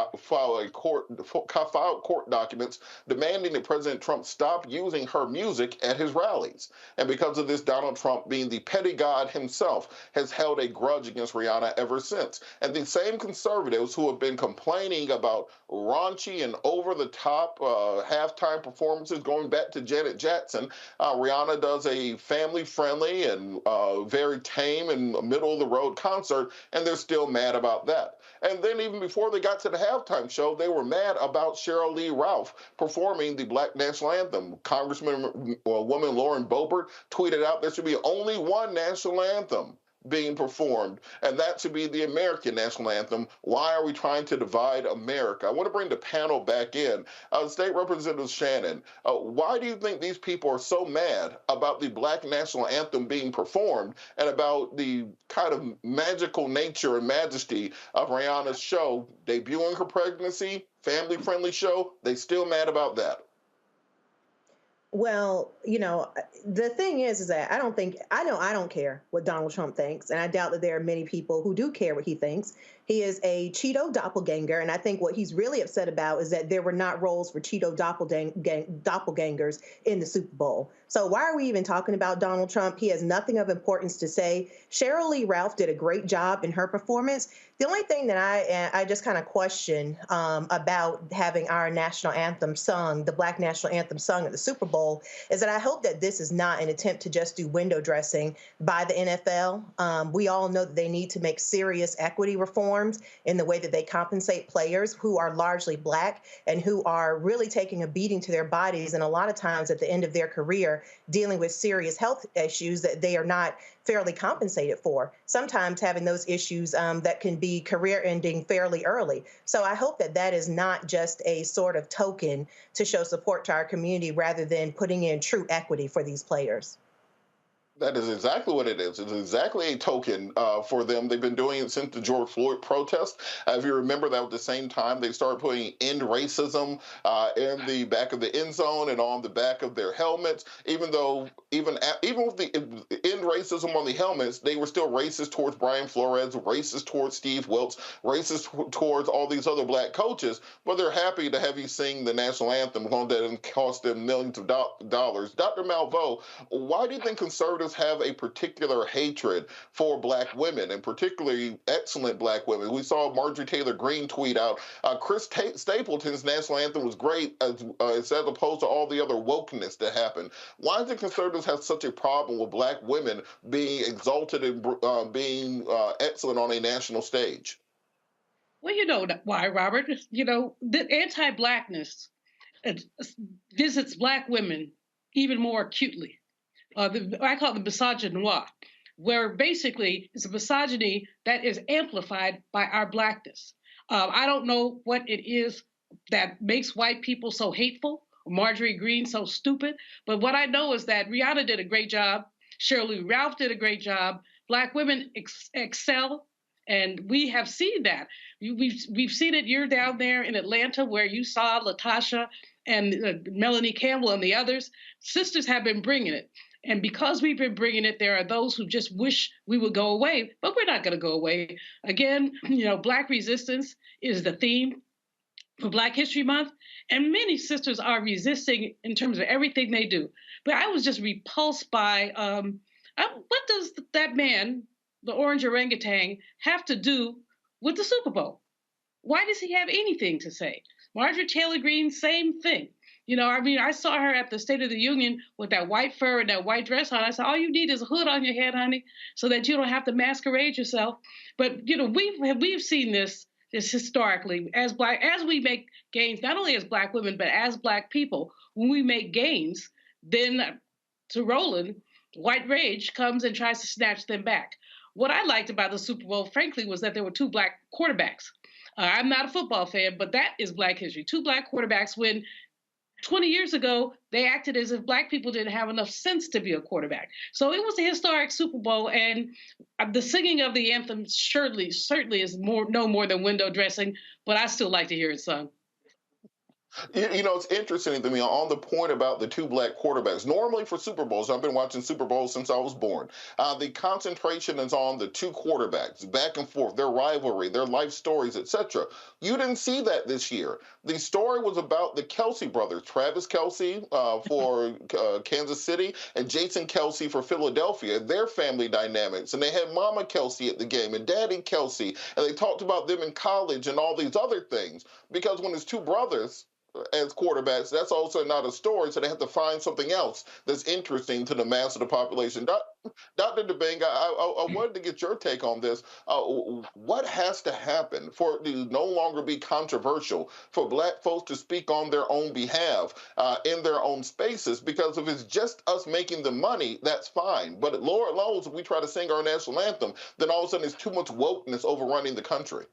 S6: documents demanding that President Trump stop using her music at his rallies. And because of this, Donald Trump, being the petty god himself, has held a grudge against Rihanna ever since. And the same conservatives who have been complaining about raunchy and over-the-top halftime performances going back to Janet Jackson, Rihanna does a family-friendly and very tame and middle-of-the-road concert, and they're still mad about that. And then even before they got to the halftime show, they were mad about Sheryl Lee Ralph performing the Black National Anthem. Congresswoman Lauren Boebert tweeted out there should be only one national anthem being performed, and that should be the American national anthem. Why are we trying to divide America? I want to bring the panel back in. State Representative Shannon, why do you think these people are so mad about the Black national anthem being performed and about the kind of magical nature and majesty of Rihanna's show, debuting her pregnancy, family-friendly show? They still mad about that?
S3: Well, the thing is that I don't care what Donald Trump thinks, and I doubt that there are many people who do care what he thinks. He is a Cheeto doppelganger, and I think what he's really upset about is that there were not roles for Cheeto doppelgangers in the Super Bowl. So why are we even talking about Donald Trump? He has nothing of importance to say. Sheryl Lee Ralph did a great job in her performance. The only thing that I just kind of question about having our national anthem sung, the Black national anthem sung at the Super Bowl, is that I hope that this is not an attempt to just do window dressing by the NFL. We all know that they need to make serious equity reforms in the way that they compensate players who are largely Black and who are really taking a beating to their bodies, and a lot of times at the end of their career dealing with serious health issues that they are not fairly compensated for, sometimes having those issues that can be career-ending fairly early. So I hope that that is not just a sort of token to show support to our community rather than putting in true equity for these players.
S6: That is exactly what it is. It's exactly a token for them. They've been doing it since the George Floyd protest. If you remember, that was the same time they started putting "End Racism" in the back of the end zone and on the back of their helmets. Even with the "End Racism" on the helmets, they were still racist towards Brian Flores, racist towards Steve Wilkes, racist towards all these other Black coaches. But they're happy to have you sing the national anthem, long that it cost them millions of dollars. Dr. Malveaux, why do you think conservatives have a particular hatred for Black women, and particularly excellent Black women? We saw Marjorie Taylor Greene tweet out, Chris Stapleton's national anthem was great as opposed to all the other wokeness that happened. Why do conservatives have such a problem with Black women being exalted and being excellent on a national stage?
S18: Well, you know why, Robert. The anti-Blackness visits Black women even more acutely. I call it the misogynoir, where basically it's a misogyny that is amplified by our Blackness. I don't know what it is that makes white people so hateful, Marjorie Greene so stupid, but what I know is that Rihanna did a great job, Sheryl Lee Ralph did a great job, Black women excel, and we have seen that. We've seen it. You're down there in Atlanta where you saw Latasha and Melanie Campbell and the others. Sisters have been bringing it. And because we've been bringing it, there are those who just wish we would go away, but we're not going to go away. Again, Black resistance is the theme for Black History Month, and many sisters are resisting in terms of everything they do. But I was just repulsed by what does that man, the orange orangutan, have to do with the Super Bowl? Why does he have anything to say? Marjorie Taylor Greene, same thing. I saw her at the State of the Union with that white fur and that white dress on. I said, all you need is a hood on your head, honey, so that you don't have to masquerade yourself. But, we've seen this historically as we make gains, not only as Black women, but as Black people. When we make gains, then to Roland, white rage comes and tries to snatch them back. What I liked about the Super Bowl, frankly, was that there were two Black quarterbacks. I'm not a football fan, but that is Black history. Two Black quarterbacks when 20 years ago, they acted as if Black people didn't have enough sense to be a quarterback. So it was a historic Super Bowl, and the singing of the anthem certainly is no more than window dressing, but I still like to hear it sung.
S6: You know, it's interesting to me on the point about the two black quarterbacks. Normally for Super Bowls, I've been watching Super Bowls since I was born. The concentration is on the two quarterbacks, back and forth, their rivalry, their life stories, etc. You didn't see that this year. The story was about the Kelce brothers, Travis Kelce for Kansas City and Jason Kelce for Philadelphia, their family dynamics. And they had Mama Kelce at the game and Daddy Kelce, and they talked about them in college and all these other things. Because when it's two brothers as quarterbacks, that's also not a story, so they have to find something else that's interesting to the mass of the population. Dr. DeBang, I wanted to get your take on this. What has to happen for it to no longer be controversial for black folks to speak on their own behalf in their own spaces? Because if it's just us making the money, that's fine. But at lower levels, if we try to sing our national anthem, then all of a sudden there's too much wokeness overrunning the country.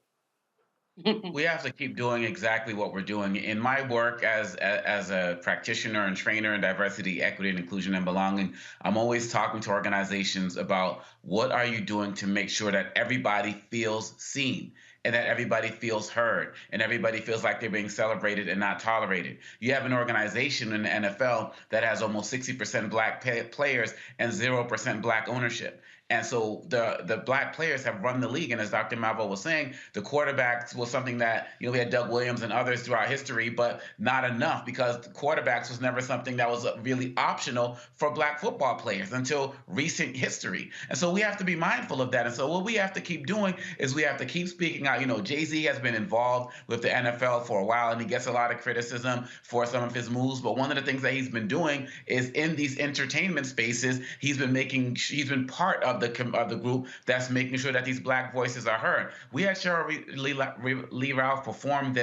S7: We have to keep doing exactly what we're doing. In my work as a practitioner and trainer in diversity, equity, and inclusion and belonging, I'm always talking to organizations about what are you doing to make sure that everybody feels seen and that everybody feels heard and everybody feels like they're being celebrated and not tolerated. You have an organization in the NFL that has almost 60% black players and 0% black ownership. And so the black players have run the league. And as Dr. Malvo was saying, the quarterbacks was something that, we had Doug Williams and others throughout history, but not enough, because the quarterbacks was never something that was really optional for black football players until recent history. And so we have to be mindful of that. And so what we have to keep doing is we have to keep speaking out. Jay-Z has been involved with the NFL for a while, and he gets a lot of criticism for some of his moves. But one of the things that he's been doing is in these entertainment spaces, he's been part of the group that's making sure that these black voices are heard. We had Cheryl Lee Ralph perform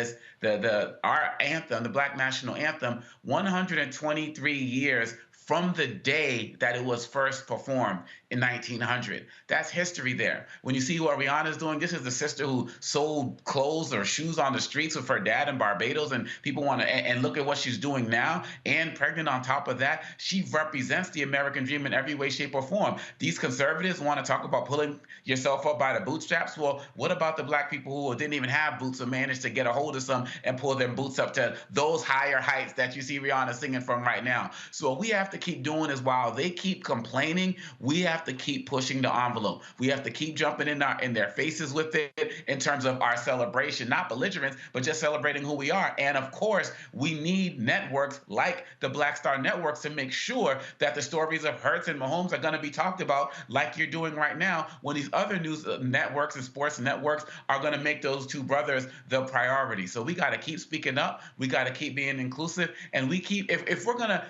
S7: our anthem, the Black National Anthem, 123 years from the day that it was first performed in 1900. That's history there. When you see what Rihanna's doing, this is the sister who sold clothes or shoes on the streets with her dad in Barbados, and people want to, and look at what she's doing now, and pregnant on top of that. She represents the American dream in every way, shape, or form. These conservatives want to talk about pulling yourself up by the bootstraps. Well, what about the black people who didn't even have boots or managed to get a hold of some and pull their boots up to those higher heights that you see Rihanna singing from right now? So what we have to keep doing is, while they keep complaining, we have to keep pushing the envelope. We have to keep jumping in their faces with it in terms of our celebration, not belligerence, but just celebrating who we are. And of course, we need networks like the Black Star Networks to make sure that the stories of Hurts and Mahomes are going to be talked about, like you're doing right now, when these other news networks and sports networks are going to make those two brothers the priority. So we got to keep speaking up. We got to keep being inclusive, and we keep, if we're going to,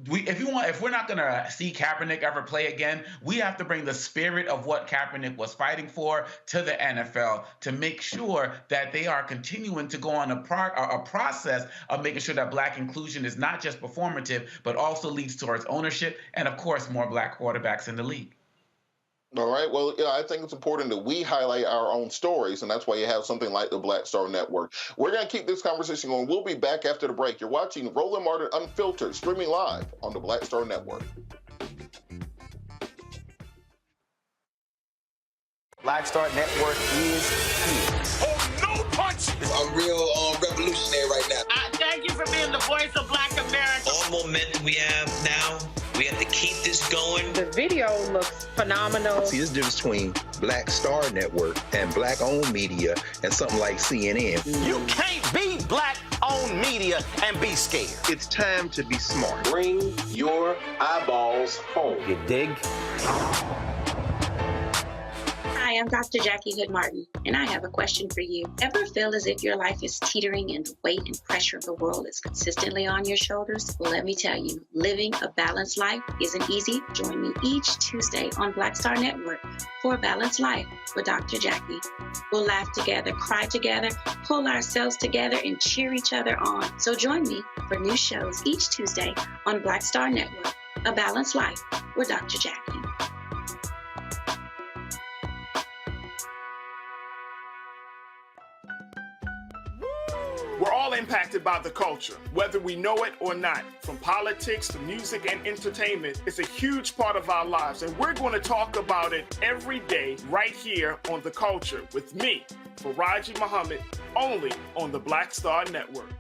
S7: if we're not going to see Kaepernick ever play again, we have to bring the spirit of what Kaepernick was fighting for to the NFL to make sure that they are continuing to go on a process of making sure that black inclusion is not just performative, but also leads towards ownership and, of course, more black quarterbacks in the league.
S6: All right. Well, I think it's important that we highlight our own stories, and that's why you have something like the Black Star Network. We're going to keep this conversation going. We'll be back after the break. You're watching Roland Martin Unfiltered, streaming live on the Black Star Network.
S22: Black Star Network is here.
S13: Oh, no punch!
S14: I'm real revolutionary right now.
S9: Thank you for being the voice of Black America.
S14: All momentum we have now, we have to keep this going.
S8: The video looks phenomenal.
S2: See, this difference between Black Star Network and black-owned media and something like CNN.
S22: You can't be black-owned media and be scared.
S2: It's time to be smart.
S19: Bring your eyeballs home.
S22: You dig?
S20: Hi, I'm Dr. Jackie Hood Martin, and I have a question for you. Ever feel as if your life is teetering and the weight and pressure of the world is consistently on your shoulders? Well, let me tell you, living a balanced life isn't easy. Join me each Tuesday on Black Star Network for A Balanced Life with Dr. Jackie. We'll laugh together, cry together, pull ourselves together, and cheer each other on. So join me for new shows each Tuesday on Black Star Network, A Balanced Life with Dr. Jackie.
S21: We're all impacted by the culture, whether we know it or not. From politics to music and entertainment, it's a huge part of our lives, and we're going to talk about it every day right here on The Culture with me, Faraji Muhammad, only on the Black Star Network.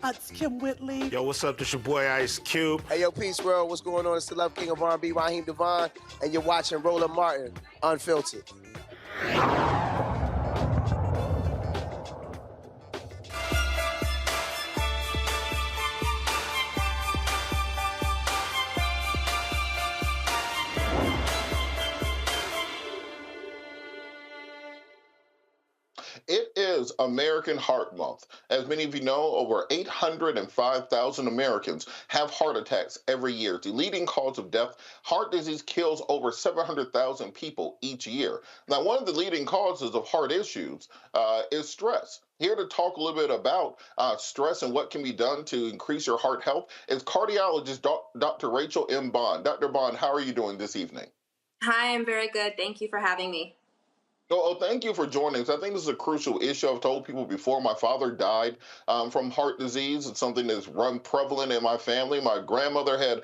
S10: It's Kim Whitley.
S11: Yo, what's up? This your boy Ice Cube.
S12: Hey, yo, Peace World. What's going on? It's the Love King of R&B, Raheem Devon, and you're watching Roland Martin, Unfiltered.
S6: It is American Heart Month. As many of you know, over 805,000 Americans have heart attacks every year. The leading cause of death, heart disease kills over 700,000 people each year. Now, one of the leading causes of heart issues is stress. Here to talk a little bit about stress and what can be done to increase your heart health is cardiologist Dr. Rachel M. Bond. Dr. Bond, how are you doing this evening?
S23: Hi, I'm very good. Thank you for having me.
S6: Oh, thank you for joining us. I think this is a crucial issue. I've told people before, my father died from heart disease. It's something that's run prevalent in my family. My grandmother had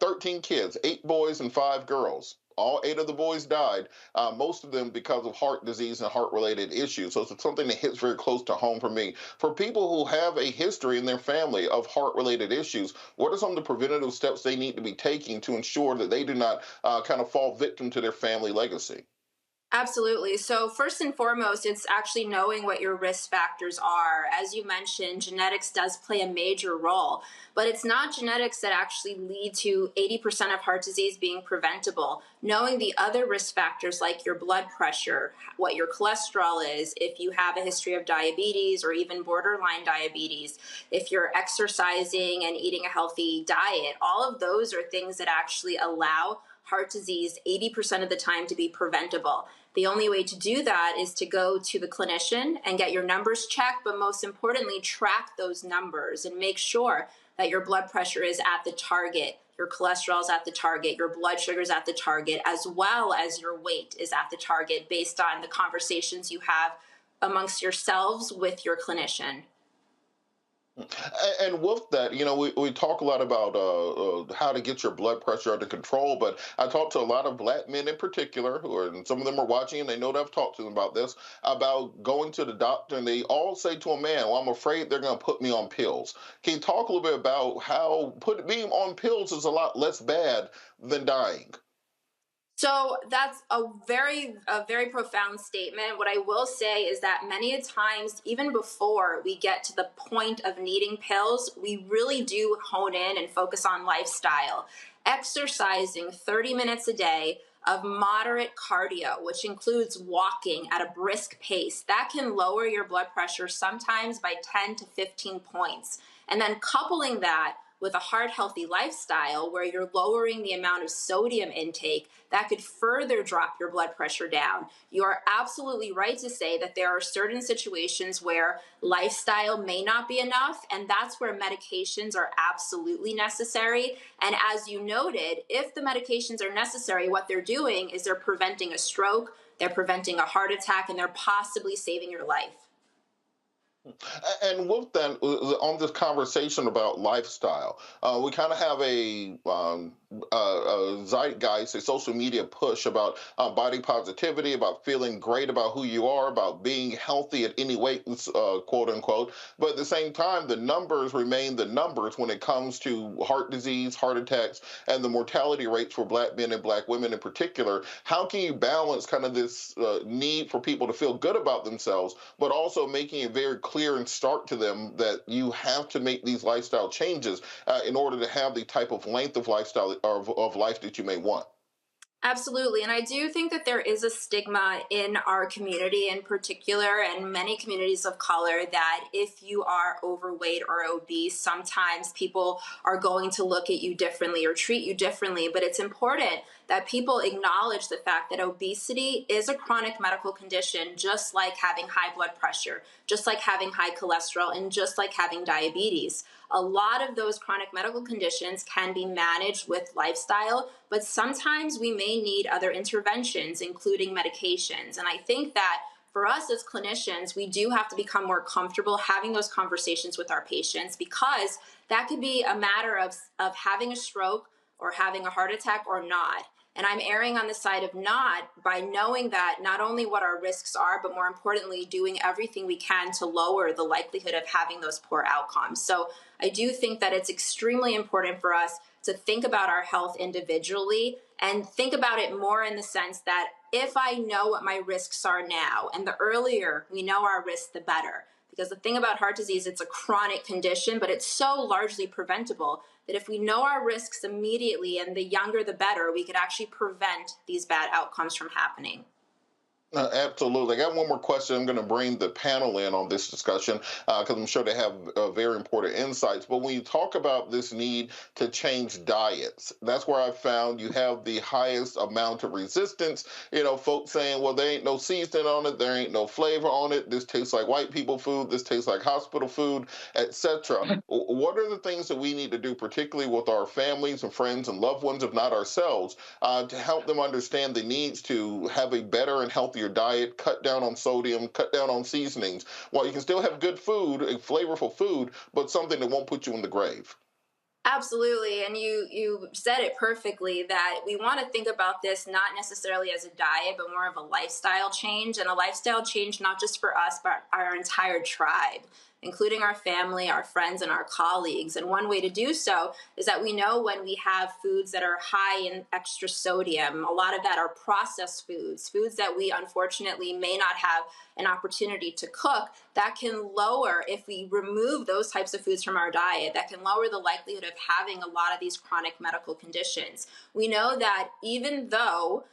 S6: 13 kids, 8 boys and 5 girls. All 8 of the boys died, most of them because of heart disease and heart-related issues. So it's something that hits very close to home for me. For people who have a history in their family of heart-related issues, what are some of the preventative steps they need to be taking to ensure that they do not kind of fall victim to their family legacy?
S23: Absolutely. So first and foremost, it's actually knowing what your risk factors are. As you mentioned, genetics does play a major role, but it's not genetics that actually lead to 80% of heart disease being preventable. Knowing the other risk factors like your blood pressure, what your cholesterol is, if you have a history of diabetes or even borderline diabetes, if you're exercising and eating a healthy diet, all of those are things that actually allow heart disease 80% of the time to be preventable. The only way to do that is to go to the clinician and get your numbers checked, but most importantly, track those numbers and make sure that your blood pressure is at the target, your cholesterol is at the target, your blood sugar is at the target, as well as your weight is at the target based on the conversations you have amongst yourselves with your clinician.
S6: And with that, you know, we talk a lot about how to get your blood pressure under control, but I talk to a lot of Black men in particular, and some of them are watching and they know that I've talked to them about this, about going to the doctor, and they all say to a man, well, I'm afraid they're going to put me on pills. Can you talk a little bit about how being on pills is a lot less bad than dying?
S23: So that's a very profound statement. What I will say is that many a times, even before we get to the point of needing pills, we really do hone in and focus on lifestyle. Exercising 30 minutes a day of moderate cardio, which includes walking at a brisk pace, that can lower your blood pressure sometimes by 10 to 15 points. And then coupling that with a heart-healthy lifestyle where you're lowering the amount of sodium intake, that could further drop your blood pressure down. You are absolutely right to say that there are certain situations where lifestyle may not be enough, and that's where medications are absolutely necessary. And as you noted, if the medications are necessary, what they're doing is they're preventing a stroke, they're preventing a heart attack, and they're possibly saving your life.
S6: And with that, on this conversation about lifestyle, we kind of have a zeitgeist, a social media push about body positivity, about feeling great about who you are, about being healthy at any weight, quote unquote. But at the same time, the numbers remain the numbers when it comes to heart disease, heart attacks, and the mortality rates for Black men and Black women in particular. How can you balance kind of this need for people to feel good about themselves, but also making it very clear and stark to them that you have to make these lifestyle changes in order to have the type of length of lifestyle of life that you may want?
S23: Absolutely. And I do think that there is a stigma in our community in particular, and many communities of color, that if you are overweight or obese, sometimes people are going to look at you differently or treat you differently. But it's important that people acknowledge the fact that obesity is a chronic medical condition, just like having high blood pressure, just like having high cholesterol, and just like having diabetes. A lot of those chronic medical conditions can be managed with lifestyle, but sometimes we may need other interventions, including medications. And I think that for us as clinicians, we do have to become more comfortable having those conversations with our patients, because that could be a matter of having a stroke, or having a heart attack or not. And I'm erring on the side of not, by knowing that not only what our risks are, but more importantly, doing everything we can to lower the likelihood of having those poor outcomes. So I do think that it's extremely important for us to think about our health individually and think about it more in the sense that if I know what my risks are now, and the earlier we know our risks, the better. Because the thing about heart disease, it's a chronic condition, but it's so largely preventable that if we know our risks immediately, and the younger the better, we could actually prevent these bad outcomes from happening.
S6: Absolutely. I got one more question. I'm going to bring the panel in on this discussion because I'm sure they have very important insights. But when you talk about this need to change diets, that's where I found you have the highest amount of resistance. You know, folks saying, well, there ain't no seasoning on it, there ain't no flavor on it, this tastes like white people food, this tastes like hospital food, etc. What are the things that we need to do, particularly with our families and friends and loved ones, if not ourselves, to help them understand the needs to have a better and healthier diet, cut down on sodium, cut down on seasonings, while you can still have good food, flavorful food, but something that won't put you in the grave?
S23: Absolutely. And you said it perfectly, that we want to think about this not necessarily as a diet, but more of a lifestyle change, and a lifestyle change not just for us, but our entire tribe, including our family, our friends, and our colleagues. And one way to do so is that we know when we have foods that are high in extra sodium, a lot of that are processed foods, foods that we unfortunately may not have an opportunity to cook, that can lower, if we remove those types of foods from our diet, that can lower the likelihood of having a lot of these chronic medical conditions. We know that even though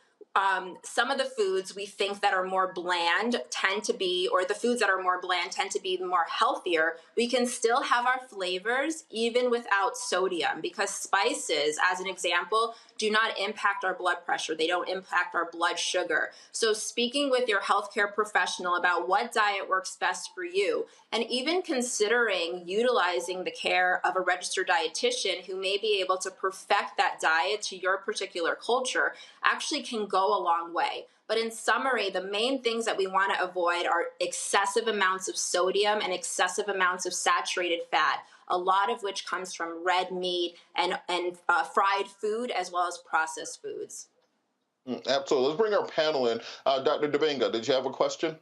S23: some of the foods we think that are more bland tend to be, or the foods that are more bland tend to be more healthier, we can still have our flavors even without sodium, because spices, as an example, do not impact our blood pressure. They don't impact our blood sugar. So speaking with your healthcare professional about what diet works best for you, and even considering utilizing the care of a registered dietitian who may be able to perfect that diet to your particular culture, actually can go a long way. But in summary, the main things that we want to avoid are excessive amounts of sodium and excessive amounts of saturated fat, a lot of which comes from red meat and fried food, as well as processed foods.
S6: Absolutely. Let's bring our panel in. Dr. Dominga, did you have a question?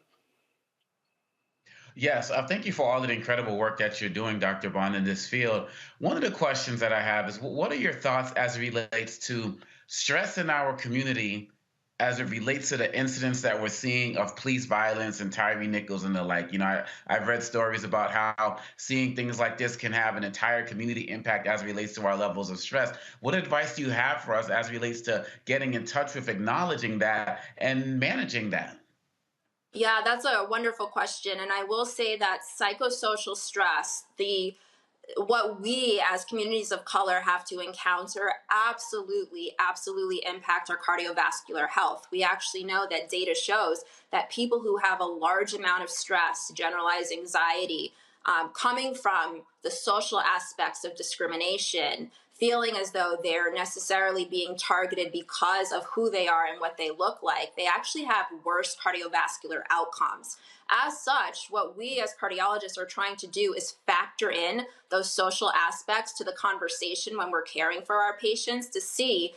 S7: Yes, thank you for all of the incredible work that you're doing, Dr. Bond, in this field. One of the questions that I have is, what are your thoughts as it relates to stress in our community as it relates to the incidents that we're seeing of police violence and Tyree Nichols and the like? You know, I've read stories about how seeing things like this can have an entire community impact as it relates to our levels of stress. What advice do you have for us as it relates to getting in touch with acknowledging that and managing that?
S23: Yeah, that's a wonderful question. And I will say that psychosocial stress, what we as communities of color have to encounter, absolutely impact our cardiovascular health. We actually know that data shows that people who have a large amount of stress, generalized anxiety, coming from the social aspects of discrimination, feeling as though they're necessarily being targeted because of who they are and what they look like, they actually have worse cardiovascular outcomes. As such, what we as cardiologists are trying to do is factor in those social aspects to the conversation when we're caring for our patients, to see,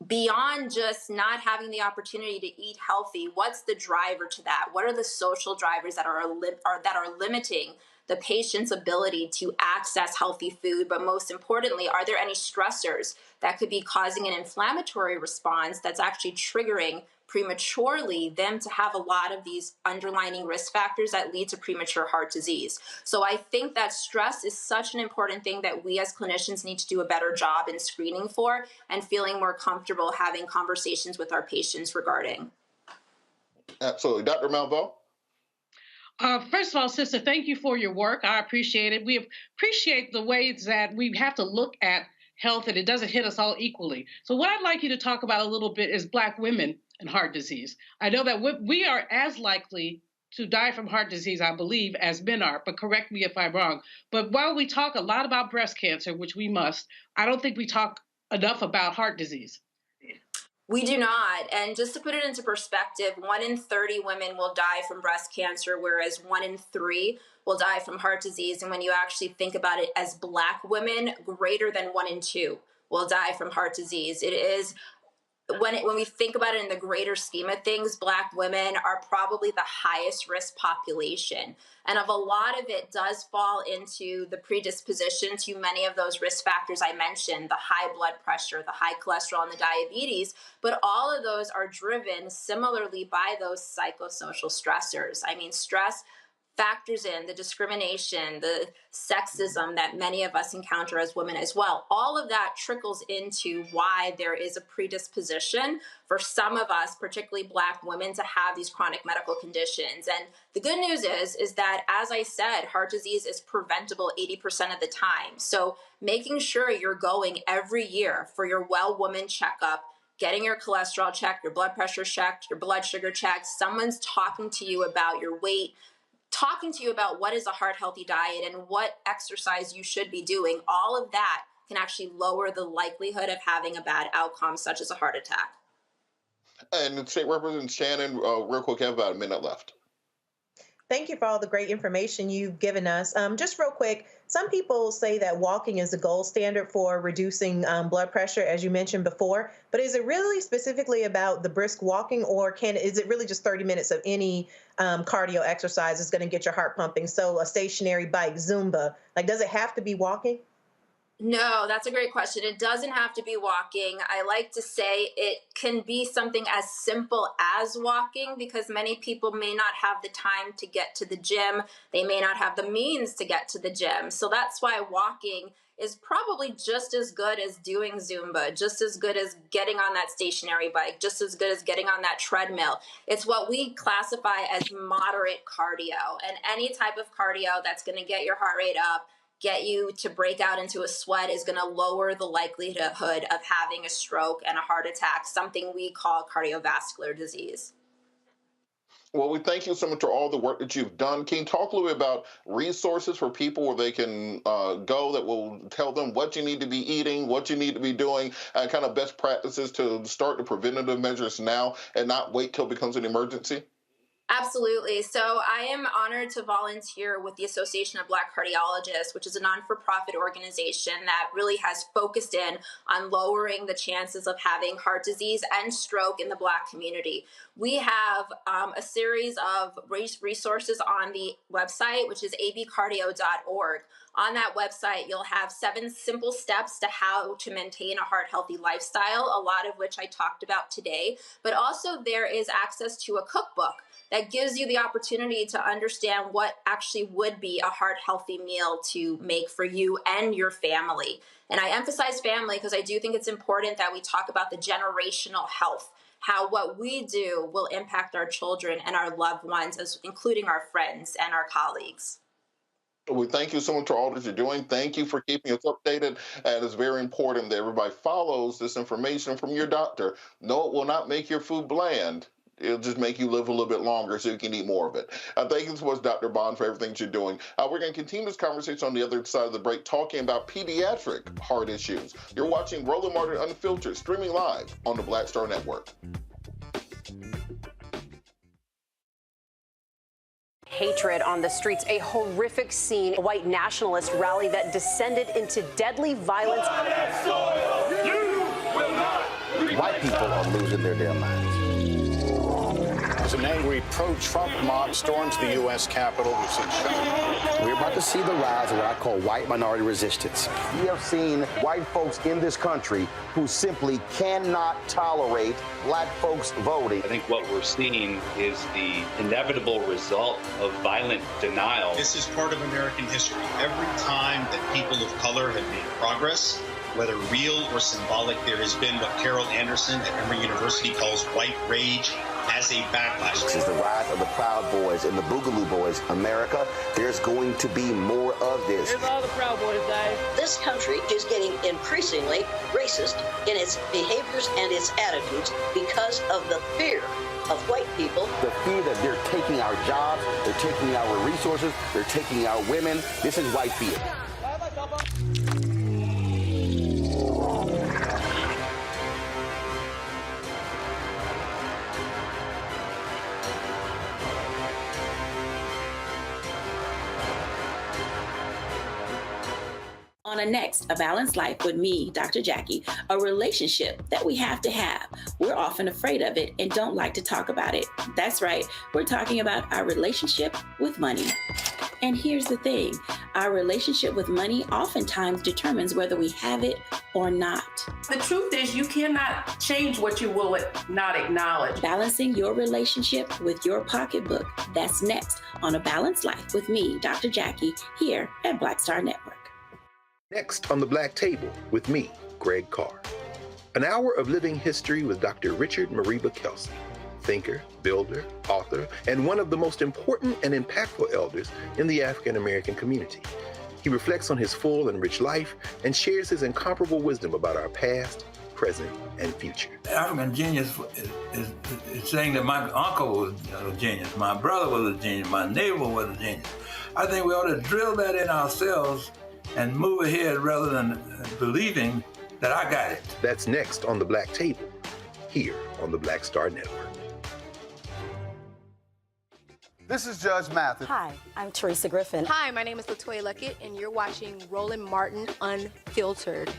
S23: beyond just not having the opportunity to eat healthy, what's the driver to that? What are the social drivers that are limiting the patient's ability to access healthy food? But most importantly, are there any stressors that could be causing an inflammatory response that's actually triggering prematurely them to have a lot of these underlying risk factors that lead to premature heart disease? So I think that stress is such an important thing that we as clinicians need to do a better job in screening for and feeling more comfortable having conversations with our patients regarding.
S6: Absolutely. Dr. Malveaux?
S18: First of all, sister, thank you for your work. I appreciate it. We appreciate the ways that we have to look at health, and it doesn't hit us all equally. So what I'd like you to talk about a little bit is Black women and heart disease. I know that we are as likely to die from heart disease, I believe, as men are, but correct me if I'm wrong. But while we talk a lot about breast cancer, which we must, I don't think we talk enough about heart disease.
S23: We do not. And just to put it into perspective, 1 in 30 women will die from breast cancer, whereas 1 in 3 will die from heart disease. And when you actually think about it as Black women, greater than 1 in 2 will die from heart disease. It is, when we think about it in the greater scheme of things, Black women are probably the highest risk population. And of a lot of it does fall into the predisposition to many of those risk factors I mentioned, the high blood pressure, the high cholesterol, and the diabetes. But all of those are driven similarly by those psychosocial stressors. I mean, stress factors in the discrimination, the sexism that many of us encounter as women as well. All of that trickles into why there is a predisposition for some of us, particularly Black women, to have these chronic medical conditions. And the good news is that, as I said, heart disease is preventable 80% of the time. So making sure you're going every year for your well woman checkup, getting your cholesterol checked, your blood pressure checked, your blood sugar checked, someone's talking to you about your weight, talking to you about what is a heart healthy diet and what exercise you should be doing, all of that can actually lower the likelihood of having a bad outcome, such as a heart attack.
S6: And State Representative Shannon, real quick, I have about a minute left.
S3: Thank you for all the great information you've given us. Just real quick, some people say that walking is the gold standard for reducing blood pressure, as you mentioned before. But is it really specifically about the brisk walking, or is it really just 30 minutes of any cardio exercise is going to get your heart pumping? So a stationary bike, Zumba, does it have to be walking?
S23: No, that's a great question. It doesn't have to be walking. I like to say it can be something as simple as walking, because many people may not have the time to get to the gym. They may not have the means to get to the gym. So that's why walking is probably just as good as doing Zumba, just as good as getting on that stationary bike, just as good as getting on that treadmill. It's what we classify as moderate cardio. And any type of cardio that's going to get your heart rate up, get you to break out into a sweat, is going to lower the likelihood of having a stroke and a heart attack, something we call cardiovascular disease.
S6: Well, we thank you so much for all the work that you've done. Can you talk a little bit about resources for people where they can go that will tell them what you need to be eating, what you need to be doing, and kind of best practices to start the preventative measures now and not wait till it becomes an emergency?
S23: Absolutely. So I am honored to volunteer with the Association of Black Cardiologists, which is a non-for-profit organization that really has focused in on lowering the chances of having heart disease and stroke in the Black community. We have a series of resources on the website, which is abcardio.org. On that website, you'll have 7 simple steps to how to maintain a heart-healthy lifestyle, a lot of which I talked about today. But also there is access to a cookbook that gives you the opportunity to understand what actually would be a heart-healthy meal to make for you and your family. And I emphasize family because I do think it's important that we talk about the generational health, how what we do will impact our children and our loved ones, including our friends and our colleagues.
S6: We thank you so much for all that you're doing. Thank you for keeping us updated. And it's very important that everybody follows this information from your doctor. No, it will not make your food bland. It'll just make you live a little bit longer so you can eat more of it. Thank you so much, Dr. Bond, for everything you're doing. We're going to continue this conversation on the other side of the break, talking about pediatric heart issues. You're watching Roland Martin Unfiltered, streaming live on the Black Star Network.
S1: Hatred on the streets, a horrific scene, a white nationalist rally that descended into deadly violence.
S22: White people are losing their damn minds.
S11: As an angry pro-Trump mob storms the U.S. Capitol, we've seen shooting.
S22: We're about to see the rise of what I call white minority resistance. We have seen white folks in this country who simply cannot tolerate black folks voting.
S5: I think what we're seeing is the inevitable result of violent denial.
S10: This is part of American history. Every time that people of color have made progress, whether real or symbolic, there has been what Carol Anderson at Emory University calls white rage as a backlash.
S22: This is the rise of the Proud Boys and the Boogaloo Boys. America, there's going to be more of this.
S24: Here's all the Proud Boys, Dave.
S25: This country is getting increasingly racist in its behaviors and its attitudes because of the fear of white people.
S22: The fear that they're taking our jobs, they're taking our resources, they're taking our women. This is white fear.
S20: On a next, A Balanced Life with me, Dr. Jackie, a relationship that we have to have. We're often afraid of it and don't like to talk about it. That's right, we're talking about our relationship with money. And here's the thing, our relationship with money oftentimes determines whether we have it or not.
S4: The truth is you cannot change what you will not acknowledge.
S20: Balancing your relationship with your pocketbook. That's next on A Balanced Life with me, Dr. Jackie, here at Black Star Network.
S2: Next on the Black Table with me, Greg Carr. An hour of living history with Dr. Richard Mariba Kelsey, thinker, builder, author, and one of the most important and impactful elders in the African American community. He reflects on his full and rich life and shares his incomparable wisdom about our past, present, and future.
S15: African genius is saying that my uncle was a genius, my brother was a genius, my neighbor was a genius. I think we ought to drill that in ourselves and move ahead rather than believing that I got it.
S2: That's next on the Black Table, here on the Black Star Network.
S16: This is Judge Mathis.
S17: Hi, I'm Teresa Griffin.
S24: Hi, my name is LaToya Luckett, and you're watching Roland Martin Unfiltered.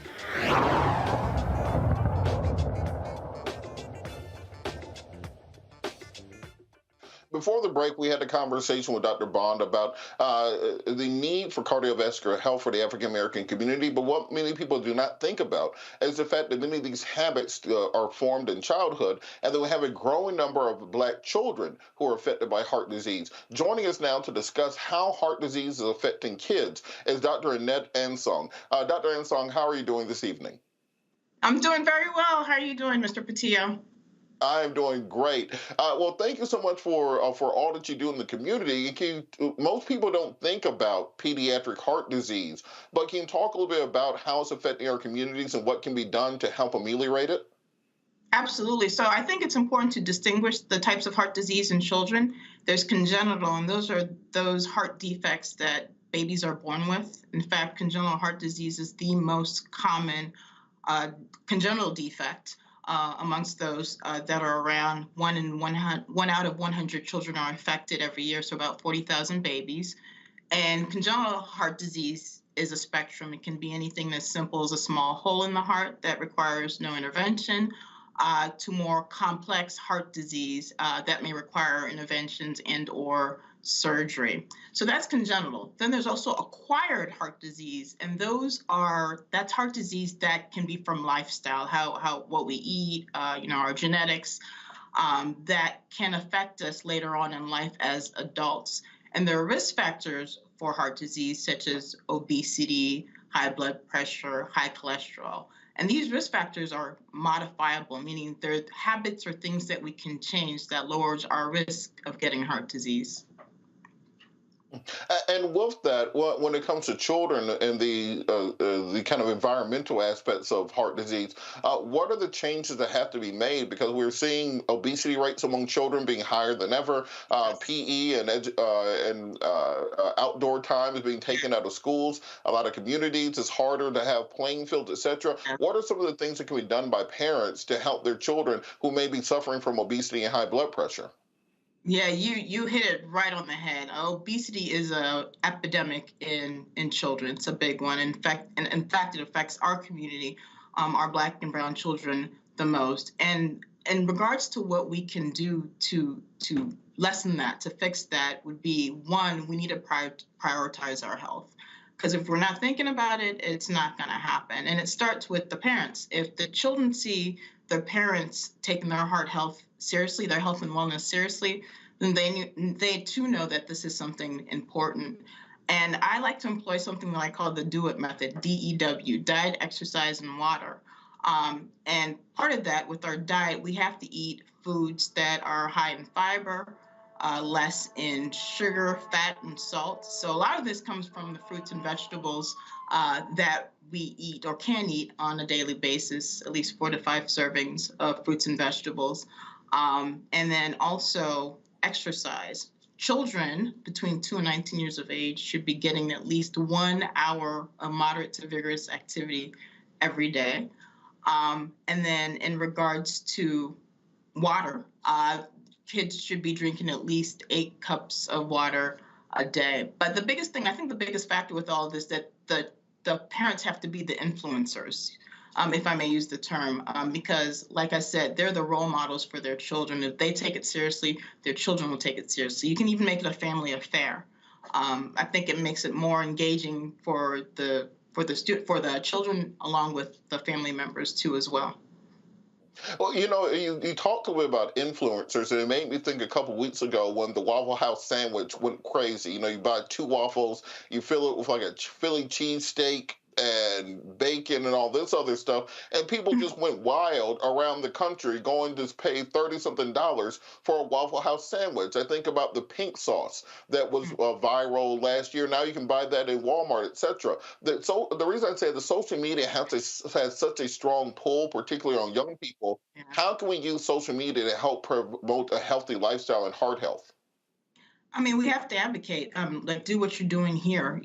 S6: Before the break, we had a conversation with Dr. Bond about the need for cardiovascular health for the African-American community, but what many people do not think about is the fact that many of these habits are formed in childhood, and that we have a growing number of Black children who are affected by heart disease. Joining us now to discuss how heart disease is affecting kids is Dr. Annette Ansong. Dr. Ansong, how are you doing this evening?
S26: I'm doing very well. How are you doing, Mr. Patillo?
S6: I'm doing great. Well, thank you so much for all that you do in the community. Most people don't think about pediatric heart disease, but can you talk a little bit about how it's affecting our communities and what can be done to help ameliorate it?
S26: Absolutely. So I think it's important to distinguish the types of heart disease in children. There's congenital, and those are those heart defects that babies are born with. In fact, congenital heart disease is the most common congenital defect. Amongst those that are around one out of 100 children are affected every year, so about 40,000 babies. And congenital heart disease is a spectrum. It can be anything as simple as a small hole in the heart that requires no intervention, to more complex heart disease that may require interventions and or surgery. So that's congenital. Then there's also acquired heart disease, and that's heart disease that can be from lifestyle, how what we eat, our genetics, that can affect us later on in life as adults. And there are risk factors for heart disease, such as obesity, high blood pressure, high cholesterol. And these risk factors are modifiable, meaning they're habits or things that we can change that lowers our risk of getting heart disease.
S6: And with that, when it comes to children and the kind of environmental aspects of heart disease, what are the changes that have to be made? Because we're seeing obesity rates among children being higher than ever. PE and outdoor time is being taken out of schools. A lot of communities, it's harder to have playing fields, etc. What are some of the things that can be done by parents to help their children who may be suffering from obesity and high blood pressure?
S26: Yeah, you hit it right on the head. Obesity is an epidemic in children. It's a big one. In fact, it affects our community, our Black and brown children, the most. And in regards to what we can do to lessen that, to fix that, would be, one, we need to prioritize our health. Because if we're not thinking about it, it's not going to happen. And it starts with the parents. If the children see their parents taking their health seriously, their health and wellness seriously, then they too know that this is something important. And I like to employ something that I call the DEW method, DEW, diet, exercise, and water. And part of that, with our diet, we have to eat foods that are high in fiber, less in sugar, fat, and salt. So a lot of this comes from the fruits and vegetables that we eat or can eat on a daily basis, at least 4 to 5 servings of fruits and vegetables. And then also exercise. Children between 2 and 19 years of age should be getting at least 1 hour of moderate to vigorous activity every day. And then in regards to water, kids should be drinking at least 8 cups of water a day. But the biggest thing, I think the biggest factor with all of this, that the the parents have to be the influencers, if I may use the term, because, like I said, they're the role models for their children. If they take it seriously, their children will take it seriously. You can even make it a family affair. I think it makes it more engaging for the children, along with the family members too, as well.
S6: Well, you talked a little bit about influencers, and it made me think a couple weeks ago when the Waffle House sandwich went crazy. You buy 2 waffles, you fill it with like a Philly cheesesteak and bacon and all this other stuff, and people just went wild around the country going to pay $30-something for a Waffle House sandwich. I think about the pink sauce that was viral last year. Now you can buy that in Walmart, etc. So the reason I say the social media has such a strong pull, particularly on young people. Yeah. How can we use social media to help promote a healthy lifestyle and heart health?
S26: I mean, we have to advocate, like do what you're doing here,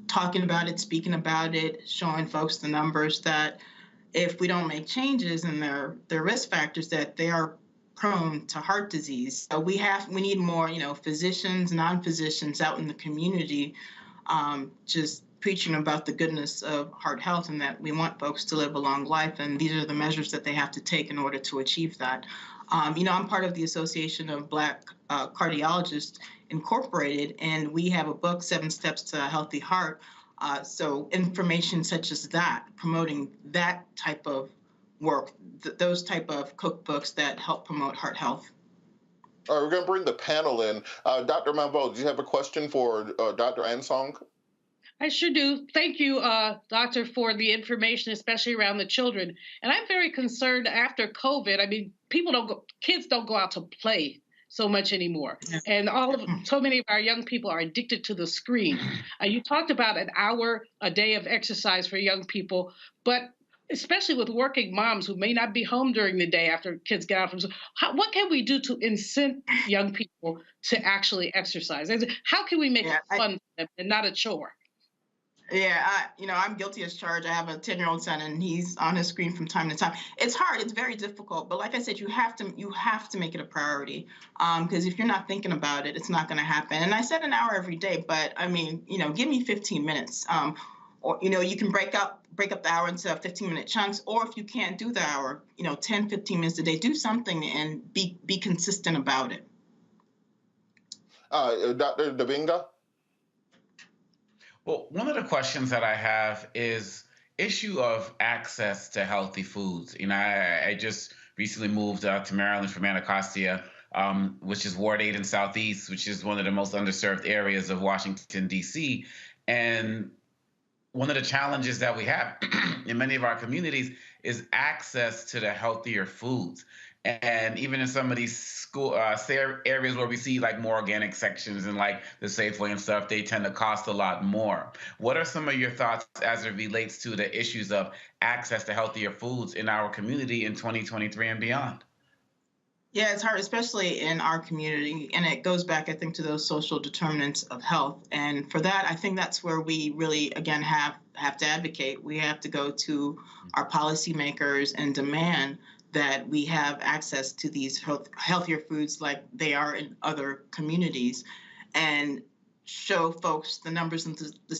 S26: talking about it, speaking about it, showing folks the numbers that if we don't make changes in their risk factors, that they are prone to heart disease. So we need more, physicians, non-physicians out in the community, just preaching about the goodness of heart health and that we want folks to live a long life. And these are the measures that they have to take in order to achieve that. I'm part of the Association of Black Cardiologists Incorporated, and we have a book, 7 Steps to a Healthy Heart. So information such as that, promoting that type of work, those type of cookbooks that help promote heart health.
S6: All right, we're going to bring the panel in. Dr. Mambo, do you have a question for Dr. Ansong?
S18: I sure do. Thank you, Doctor, for the information, especially around the children. And I'm very concerned after COVID. I mean, kids don't go out to play so much anymore. And so many of our young people are addicted to the screen. You talked about an hour a day of exercise for young people, but especially with working moms who may not be home during the day after kids get out from school, what can we do to incent young people to actually exercise? How can we make it fun for them and not a chore?
S26: Yeah, I'm guilty as charged. I have a 10-year-old son, and he's on his screen from time to time. It's hard. It's very difficult. But like I said, you have to make it a priority. Because if you're not thinking about it, it's not going to happen. And I said an hour every day, but I mean, give me 15 minutes. Or you can break up the hour into 15-minute chunks. Or if you can't do the hour, 10, 15 minutes a day, do something and be consistent about it.
S6: Dr. Davinga?
S7: Well, one of the questions that I have is issue of access to healthy foods. I just recently moved to Maryland from Anacostia, which is Ward 8 in Southeast, which is one of the most underserved areas of Washington, D.C. And one of the challenges that we have in many of our communities is access to the healthier foods. And even in some of these school areas where we see like more organic sections and like the Safeway and stuff, they tend to cost a lot more. What are some of your thoughts as it relates to the issues of access to healthier foods in our community in 2023 and beyond?
S26: Yeah, it's hard, especially in our community. And it goes back, I think, to those social determinants of health. And for that, I think that's where we really, again, have to advocate. We have to go to our policymakers and demand that we have access to these healthier foods like they are in other communities, and show folks the numbers and the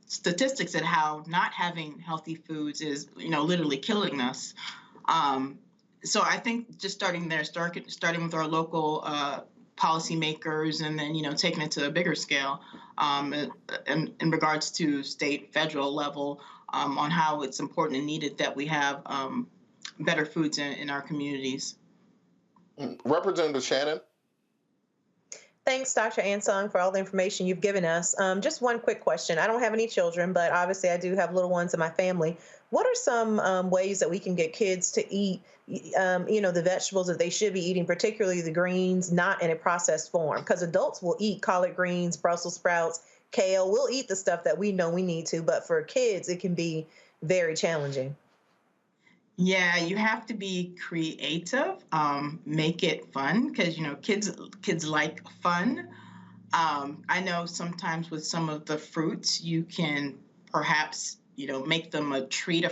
S26: statistics at how not having healthy foods is, literally killing us. So I think just starting there, starting with our local policymakers, and then, taking it to a bigger scale in regards to state, federal level, on how it's important and needed that we have better foods in our communities.
S6: Representative Shannon?
S3: Thanks, Dr. Ansong, for all the information you've given us. Just one quick question. I don't have any children, but obviously I do have little ones in my family. What are some ways that we can get kids to eat, the vegetables that they should be eating, particularly the greens, not in a processed form? Because adults will eat collard greens, Brussels sprouts, kale. We'll eat the stuff that we know we need to, but for kids, it can be very challenging.
S26: Yeah, you have to be creative, make it fun, because, kids like fun. I know sometimes with some of the fruits, you can perhaps, make them a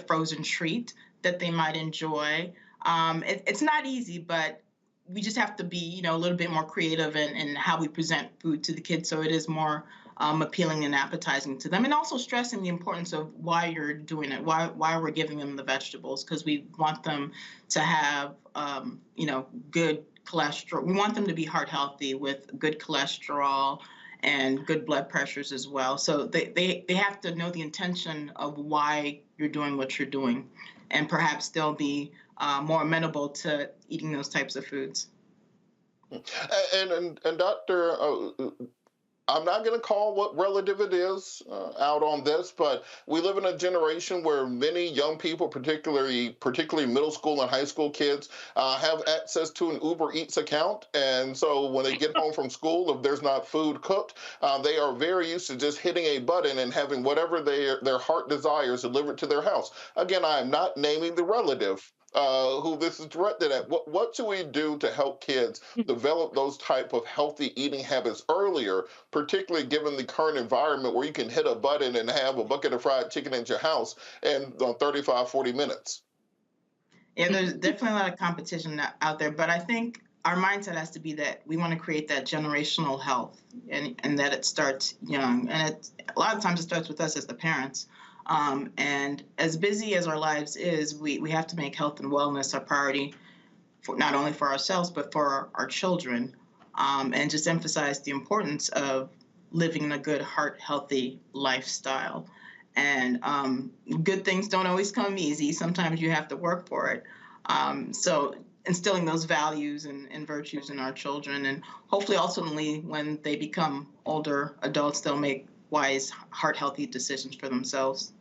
S26: frozen treat that they might enjoy. It's not easy, but we just have to be, a little bit more creative in how we present food to the kids, so it is more appealing and appetizing to them, and also stressing the importance of why you're doing it, why we're giving them the vegetables, because we want them to have, good cholesterol. We want them to be heart healthy with good cholesterol and good blood pressures as well. So they have to know the intention of why you're doing what you're doing, and perhaps they'll be more amenable to eating those types of foods.
S6: And Doctor, I'm not going to call what relative it is out on this, but we live in a generation where many young people, particularly middle school and high school kids, have access to an Uber Eats account. And so when they get home from school, if there's not food cooked, they are very used to just hitting a button and having whatever their heart desires delivered to their house. Again, I am not naming the relative who this is directed at. What do we do to help kids develop those type of healthy eating habits earlier, particularly given the current environment where you can hit a button and have a bucket of fried chicken at your house in 35, 40 minutes?
S26: Yeah, there's definitely a lot of competition out there, but I think our mindset has to be that we want to create that generational health, and that it starts young. And a lot of times it starts with us as the parents. And as busy as our lives is, we have to make health and wellness a priority, for not only for ourselves, but for our children, and just emphasize the importance of living a good, heart-healthy lifestyle. And good things don't always come easy. Sometimes you have to work for it. So instilling those values and virtues in our children, and hopefully ultimately when they become older adults, they'll make wise, heart-healthy decisions for themselves.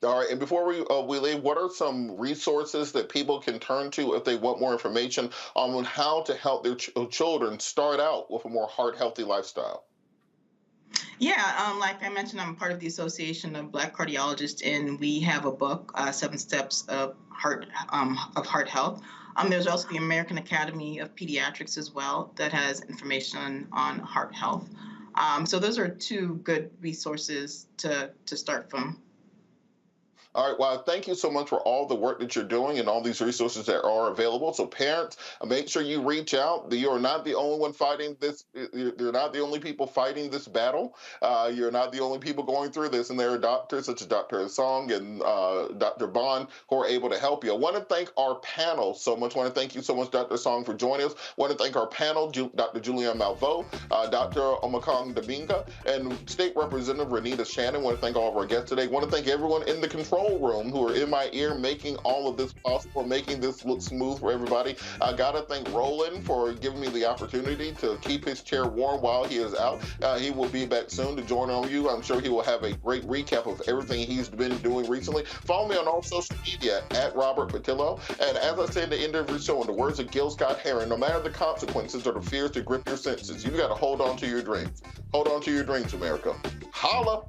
S6: All right, and before we leave, what are some resources that people can turn to if they want more information on how to help their children start out with a more heart-healthy lifestyle?
S26: Yeah, like I mentioned, I'm part of the Association of Black Cardiologists, and we have a book, 7 Steps of Heart Health. There's also the American Academy of Pediatrics as well that has information on heart health. So those are 2 good resources to start from.
S6: All right, well, thank you so much for all the work that you're doing and all these resources that are available. So parents, make sure you reach out. You are not the only one fighting this. You're not the only people fighting this battle. You're not the only people going through this. And there are doctors such as Dr. Asong and Dr. Bond who are able to help you. I want to thank our panel so much. I want to thank you so much, Dr. Asong, for joining us. I want to thank our panel, Dr. Julianne Malveaux, Dr. Omakong Dabinga, and State Representative Renita Shannon. I want to thank all of our guests today. I want to thank everyone in the control room who are in my ear making all of this possible, making this look smooth for everybody. I gotta thank Roland for giving me the opportunity to keep his chair warm while he is out. He will be back soon to join on you. I'm sure he will have a great recap of everything he's been doing recently. Follow me on all social media at Robert Patillo. And as I said at the end of every show, in the words of Gil Scott-Heron, no matter the consequences or the fears to grip your senses, you gotta hold on to your dreams. Hold on to your dreams, America. Holla!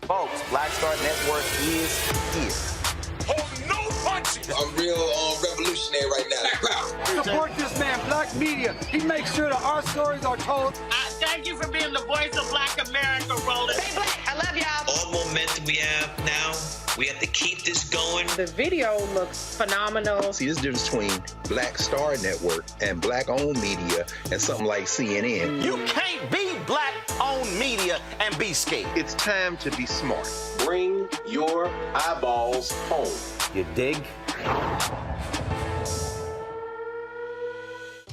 S22: Folks, Black Star Network is here.
S8: Hold no punches. I'm real revolutionary right now.
S9: Support this man, Black Media. He makes sure that our stories are told.
S13: Thank you for being the voice of Black America, Roland.
S14: Stay black. I love y'all.
S13: All momentum we have now, we have to keep this going.
S17: The video looks phenomenal.
S2: See, this difference between Black Star Network and Black-owned media and something like CNN.
S22: You can't be Black-owned media and be scared.
S2: It's time to be smart.
S8: Bring your eyeballs home.
S22: You dig?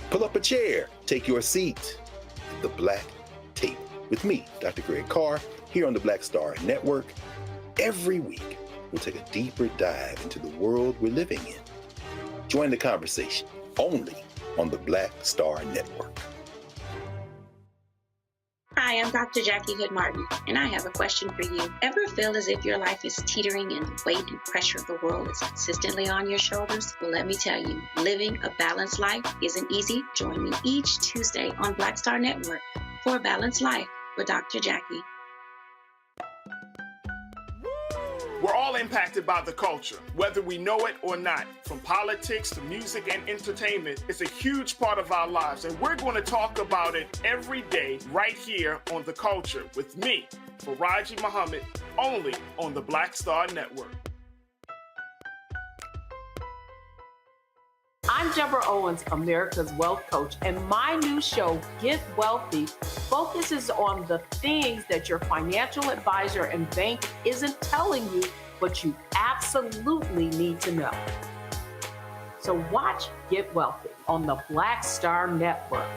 S2: Pull up a chair. Take your seat at the Black Table with me, Dr. Greg Carr, here on the Black Star Network. Every week, we'll take a deeper dive into the world we're living in. Join the conversation only on the Black Star Network.
S20: Hi, I'm Dr. Jackie Hood Martin, and I have a question for you. Ever feel as if your life is teetering and the weight and pressure of the world is consistently on your shoulders? Well, let me tell you, living a balanced life isn't easy. Join me each Tuesday on Black Star Network for a balanced life with Dr. Jackie.
S1: We're all impacted by the culture, whether we know it or not. From politics to music and entertainment, it's a huge part of our lives, and we're going to talk about it every day right here on The Culture with me, Faraji Muhammad, only on the Black Star Network.
S4: I'm Deborah Owens, America's Wealth Coach, and my new show, Get Wealthy, focuses on the things that your financial advisor and bank isn't telling you, but you absolutely need to know. So watch Get Wealthy on the Black Star Network.